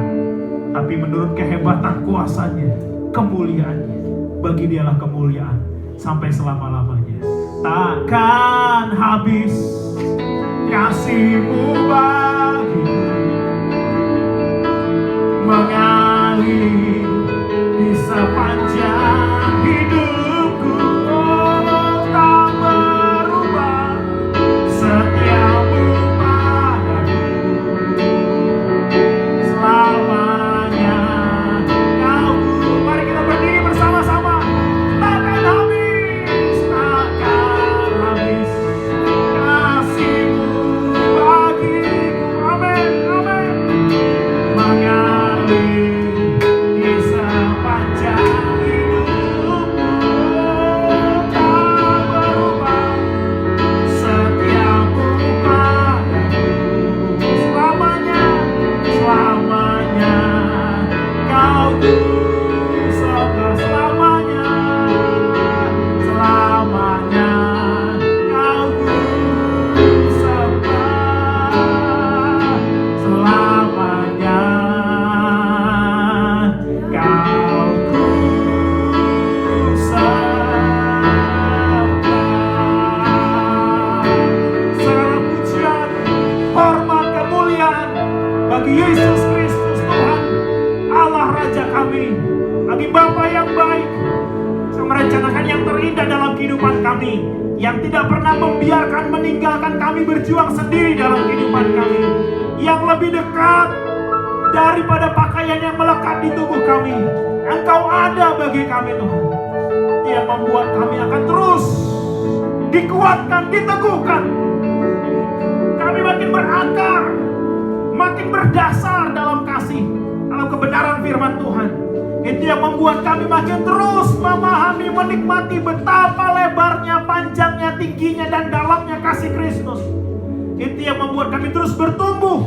tapi menurut kehebatan kuasanya, kemuliaannya. Bagi Dialah kemuliaan sampai selama-lamanya. Takkan habis kasih-Mu bagiku, mengalir di sepanjang hidupku. Tak berubah setia-Mu padaku, selamanya Kau ku. Mari kita berdiri bersama-sama. Takkan habis kasih-Mu bagiku. Amin, amin. Mengalir di sepanjang hidupku, tak berubah setia-Mu padaku, selamanya, selamanya Kau ku sembah, selamanya, selamanya Kau ku sembah, selamanya Kau ku sembah. Segala pujian, hormat, kemuliaan bagi Yesus Kristus Tuhan, Allah Raja kami, bagi Bapa yang baik, yang merencanakan yang terindah dalam kehidupan kami, yang tidak pernah membiarkan meninggalkan kami berjuang sendiri dalam kehidupan kami, yang lebih dekat daripada pakaian yang melekat di tubuh kami. Engkau ada bagi kami Tuhan, yang membuat kami akan terus dikuatkan, diteguhkan. Kami makin berakar, makin berdasar dalam kasih, dalam kebenaran firman Tuhan. Itu yang membuat kami makin terus memahami, menikmati betapa lebarnya, panjangnya, tingginya, dan dalamnya kasih Kristus. Itu yang membuat kami terus bertumbuh.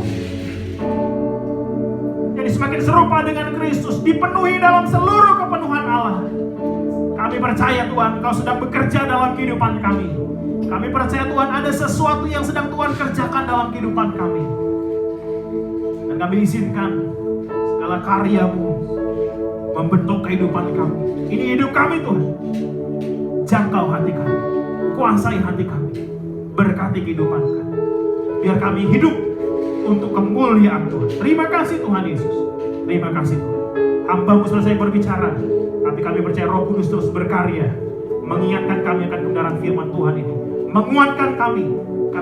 Jadi semakin serupa dengan Kristus, dipenuhi dalam seluruh kepenuhan Allah. Kami percaya Tuhan, Engkau sedang bekerja dalam kehidupan kami. Kami percaya Tuhan, ada sesuatu yang sedang Tuhan kerjakan dalam kehidupan kami. Dan kami izinkan segala karya-Mu membentuk kehidupan kami. Ini hidup kami Tuhan. Jangkau hati kami, kuasai hati kami, berkati kehidupan kami. Biar kami hidup untuk kemuliaan Tuhan. Terima kasih Tuhan Yesus. Terima kasih Tuhan. Hamba-Mu selesai berbicara, tapi kami percaya Roh Kudus terus berkarya, mengingatkan kami akan kebenaran firman Tuhan ini, menguatkan kami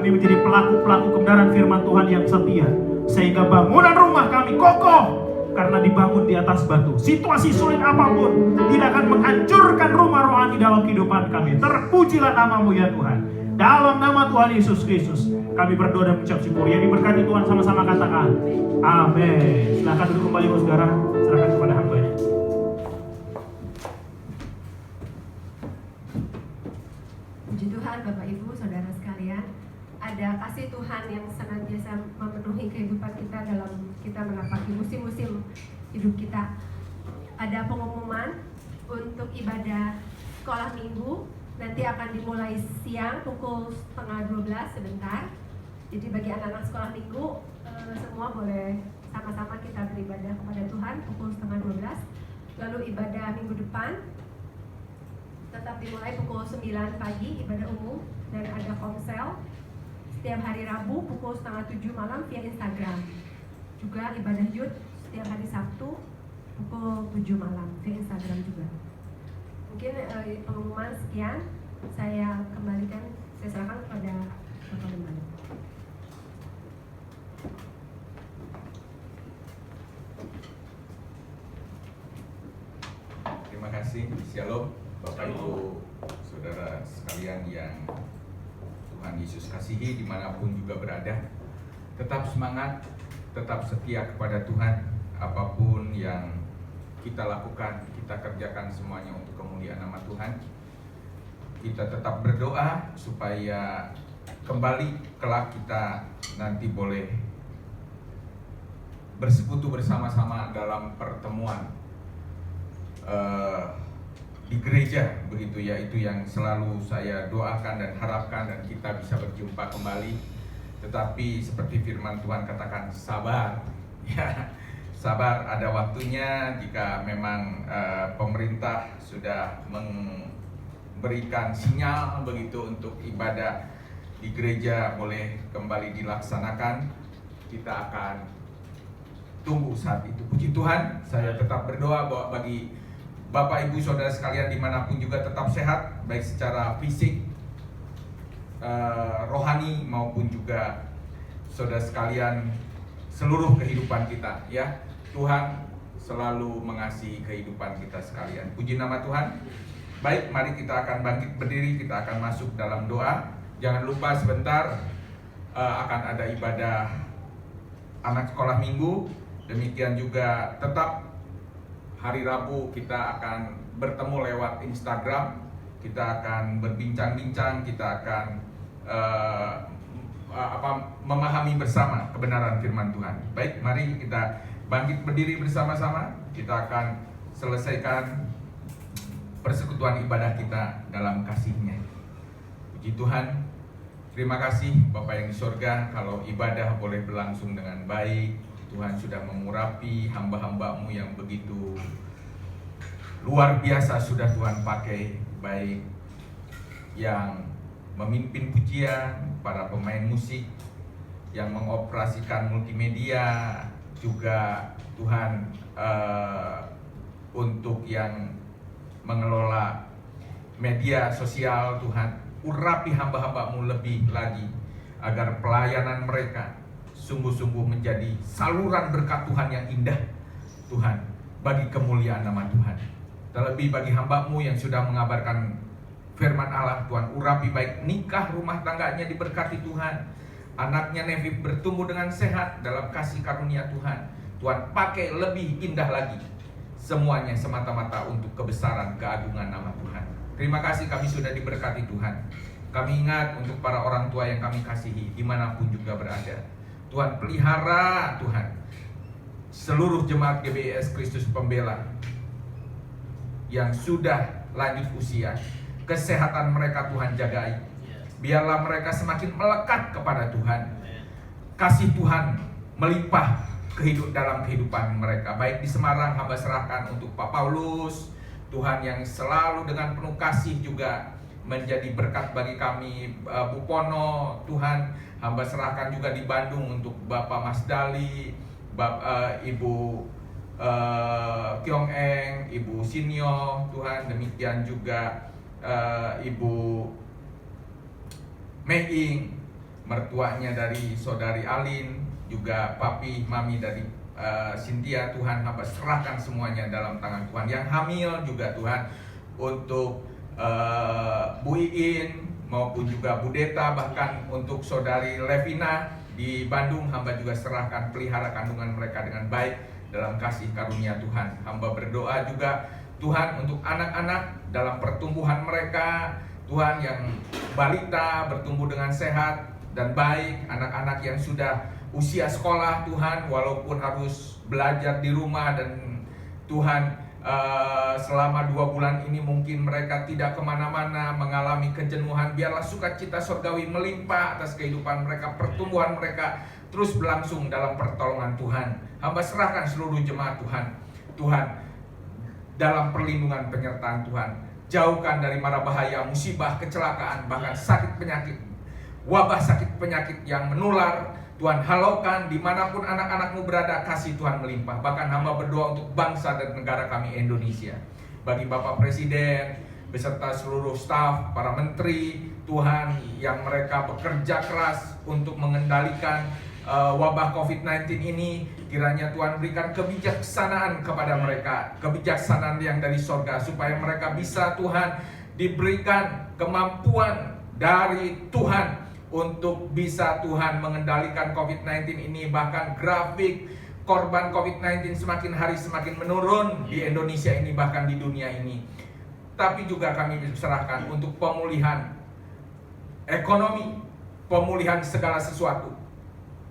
menjadi pelaku-pelaku kebenaran firman Tuhan yang setia, sehingga bangunan rumah kami kokoh karena dibangun di atas batu. Situasi sulit apapun tidak akan menghancurkan rumah rohani dalam kehidupan kami. Terpujilah nama-Mu ya Tuhan. Dalam nama Tuhan Yesus Kristus kami berdoa dan mengucap syukur. Yang diberkati Tuhan sama-sama katakan amin. Silakan duduk kembali saudara, serahkan kepada hamba-Nya. Puji Tuhan Bapak Ibu Saudara sekalian, ada kasih Tuhan yang senantiasa memenuhi kehidupan kita dalam kita menapaki musim-musim hidup kita. Ada pengumuman untuk ibadah sekolah minggu, nanti akan dimulai siang pukul 11:30 sebentar. Jadi bagi anak-anak sekolah minggu semua boleh sama-sama kita beribadah kepada Tuhan pukul 11:30. Lalu ibadah minggu depan tetap dimulai pukul 9 pagi ibadah umum, dan ada komsel setiap hari Rabu pukul 6:30 malam via Instagram. Juga ibadah youth setiap hari Sabtu pukul 7 malam via Instagram juga. Mungkin pengumuman sekian, saya kembalikan, saya serahkan kepada Bapak Gembala. Terima kasih, Shalom Bapak Ibu Saudara sekalian yang Tuhan Yesus kasihi dimanapun juga berada. Tetap semangat, tetap setia kepada Tuhan. Apapun yang kita lakukan, kita kerjakan semuanya untuk kemuliaan nama Tuhan. Kita tetap berdoa supaya kembali kelak kita nanti boleh bersekutu bersama-sama dalam pertemuan di gereja, begitu ya. Itu yang selalu saya doakan dan harapkan, dan kita bisa berjumpa kembali. Tetapi seperti firman Tuhan katakan, sabar ya, sabar, ada waktunya. Jika memang pemerintah sudah memberikan sinyal begitu untuk ibadah di gereja boleh kembali dilaksanakan, kita akan tunggu saat itu. Puji Tuhan, saya tetap berdoa bahwa bagi Bapak Ibu Saudara sekalian dimanapun juga tetap sehat, baik secara fisik, rohani, maupun juga saudara sekalian seluruh kehidupan kita ya. Tuhan selalu mengasihi kehidupan kita sekalian. Puji nama Tuhan. Baik, mari kita akan bangkit berdiri, kita akan masuk dalam doa. Jangan lupa sebentar akan ada ibadah anak sekolah minggu. Demikian juga tetap hari Rabu kita akan bertemu lewat Instagram. Kita akan berbincang-bincang, kita akan memahami bersama kebenaran firman Tuhan. Baik, mari kita bangkit berdiri bersama-sama. Kita akan selesaikan persekutuan ibadah kita dalam kasih-Nya. Puji Tuhan. Terima kasih Bapak yang di sorga, kalau ibadah boleh berlangsung dengan baik. Tuhan sudah mengurapi hamba-hamba-Mu yang begitu luar biasa, sudah Tuhan pakai, baik yang memimpin pujian, para pemain musik, yang mengoperasikan multimedia, juga Tuhan untuk yang mengelola media sosial. Tuhan urapi hamba-hamba-Mu lebih lagi, agar pelayanan mereka sungguh-sungguh menjadi saluran berkat Tuhan yang indah, Tuhan, bagi kemuliaan nama Tuhan. Terlebih bagi hamba-Mu yang sudah mengabarkan firman Allah, Tuhan urapi baik nikah rumah tangganya diberkati Tuhan, anaknya Nevi bertumbuh dengan sehat dalam kasih karunia Tuhan. Tuhan pakai lebih indah lagi, semuanya semata-mata untuk kebesaran keagungan nama Tuhan. Terima kasih, kami sudah diberkati Tuhan. Kami ingat untuk para orang tua yang kami kasihi dimanapun juga berada. Tuhan pelihara, Tuhan, seluruh jemaat GBIS Kristus Pembela yang sudah lanjut usia. Kesehatan mereka Tuhan jagai. Biarlah mereka semakin melekat kepada Tuhan. Kasih Tuhan melimpah dalam kehidupan mereka. Baik di Semarang, hamba serahkan untuk Pak Paulus, Tuhan yang selalu dengan penuh kasih juga menjadi berkat bagi kami. Bu Pono, Tuhan, hamba serahkan juga di Bandung untuk Bapak Mas Dali, Ibu Kiong Eng, Ibu Sinyo, Tuhan. Demikian juga Ibu Meing, mertuanya dari Saudari Alin, juga Papi Mami dari Cynthia Tuhan, hamba serahkan semuanya dalam tangan Tuhan. Yang hamil juga Tuhan, untuk Bu Iin maupun juga Bu Deta, bahkan untuk saudari Levina di Bandung, hamba juga serahkan, pelihara kandungan mereka dengan baik dalam kasih karunia Tuhan. Hamba berdoa juga Tuhan untuk anak-anak dalam pertumbuhan mereka, Tuhan, yang balita bertumbuh dengan sehat dan baik, anak-anak yang sudah usia sekolah Tuhan, walaupun harus belajar di rumah, dan Tuhan selama 2 bulan ini mungkin mereka tidak kemana-mana, mengalami kejenuhan. Biarlah sukacita surgawi melimpah atas kehidupan mereka, pertumbuhan mereka terus berlangsung dalam pertolongan Tuhan. Hamba serahkan seluruh jemaat Tuhan, Tuhan, dalam perlindungan penyertaan Tuhan. Jauhkan dari mara bahaya, musibah, kecelakaan, bahkan sakit penyakit, wabah sakit penyakit yang menular. Tuhan, halaukan dimanapun anak-anak-Mu berada, kasih Tuhan melimpah. Bahkan hamba berdoa untuk bangsa dan negara kami Indonesia, bagi Bapak Presiden beserta seluruh staf, para menteri Tuhan, yang mereka bekerja keras untuk mengendalikan wabah COVID-19 ini. Kiranya Tuhan berikan kebijaksanaan kepada mereka, kebijaksanaan yang dari sorga, supaya mereka bisa, Tuhan, diberikan kemampuan dari Tuhan untuk bisa, Tuhan, mengendalikan COVID-19 ini. Bahkan grafik korban COVID-19 semakin hari semakin menurun di Indonesia ini, bahkan di dunia ini. Tapi juga kami serahkan untuk pemulihan ekonomi, pemulihan segala sesuatu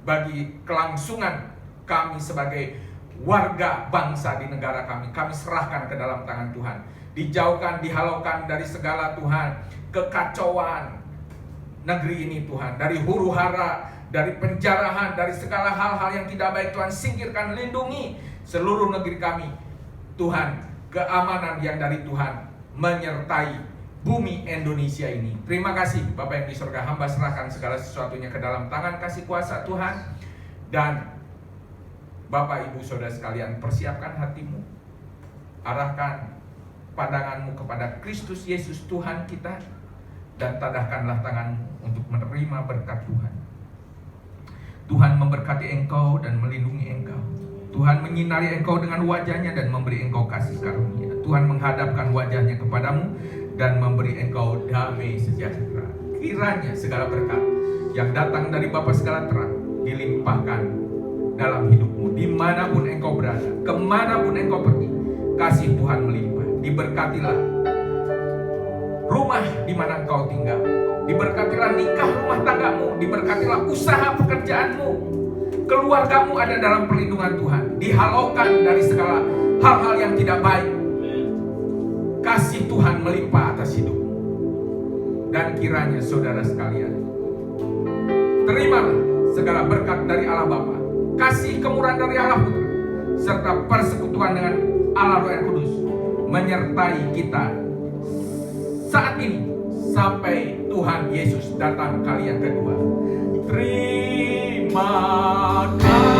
bagi kelangsungan kami sebagai warga bangsa di negara kami. Kami serahkan ke dalam tangan Tuhan. Dijauhkan, dihalaukan dari segala, Tuhan, kekacauan negeri ini, Tuhan, dari huru hara, dari penjarahan, dari segala hal-hal yang tidak baik. Tuhan, singkirkan, lindungi seluruh negeri kami, Tuhan. Keamanan yang dari Tuhan menyertai bumi Indonesia ini. Terima kasih Bapak yang di surga. Hamba serahkan segala sesuatunya ke dalam tangan kasih kuasa Tuhan. Dan Bapak, Ibu, Saudara sekalian, persiapkan hatimu, arahkan pandanganmu kepada Kristus Yesus Tuhan kita, dan tadahkanlah tanganmu untuk menerima berkat Tuhan. Tuhan memberkati engkau dan melindungi engkau. Tuhan menyinari engkau dengan wajahnya dan memberi engkau kasih karunia. Tuhan menghadapkan wajahnya kepadamu dan memberi engkau damai sejahtera. Kiranya segala berkat yang datang dari Bapa segala terang dilimpahkan dalam hidupmu, dimanapun engkau berada, kemanapun engkau pergi. Kasih Tuhan melimpah. Diberkatilah rumah di mana engkau tinggal, diberkatilah nikah rumah tanggamu, diberkatilah usaha pekerjaanmu, keluargamu ada dalam perlindungan Tuhan, dihalaukan dari segala hal-hal yang tidak baik. Kasih Tuhan melimpah atas hidupmu. Dan kiranya saudara sekalian, terimalah segala berkat dari Allah Bapa, kasih kemurahan dari Allah Putra, serta persekutuan dengan Allah Roh yang Kudus menyertai kita saat ini sampai Tuhan Yesus datang kali yang kedua. Terima kasih.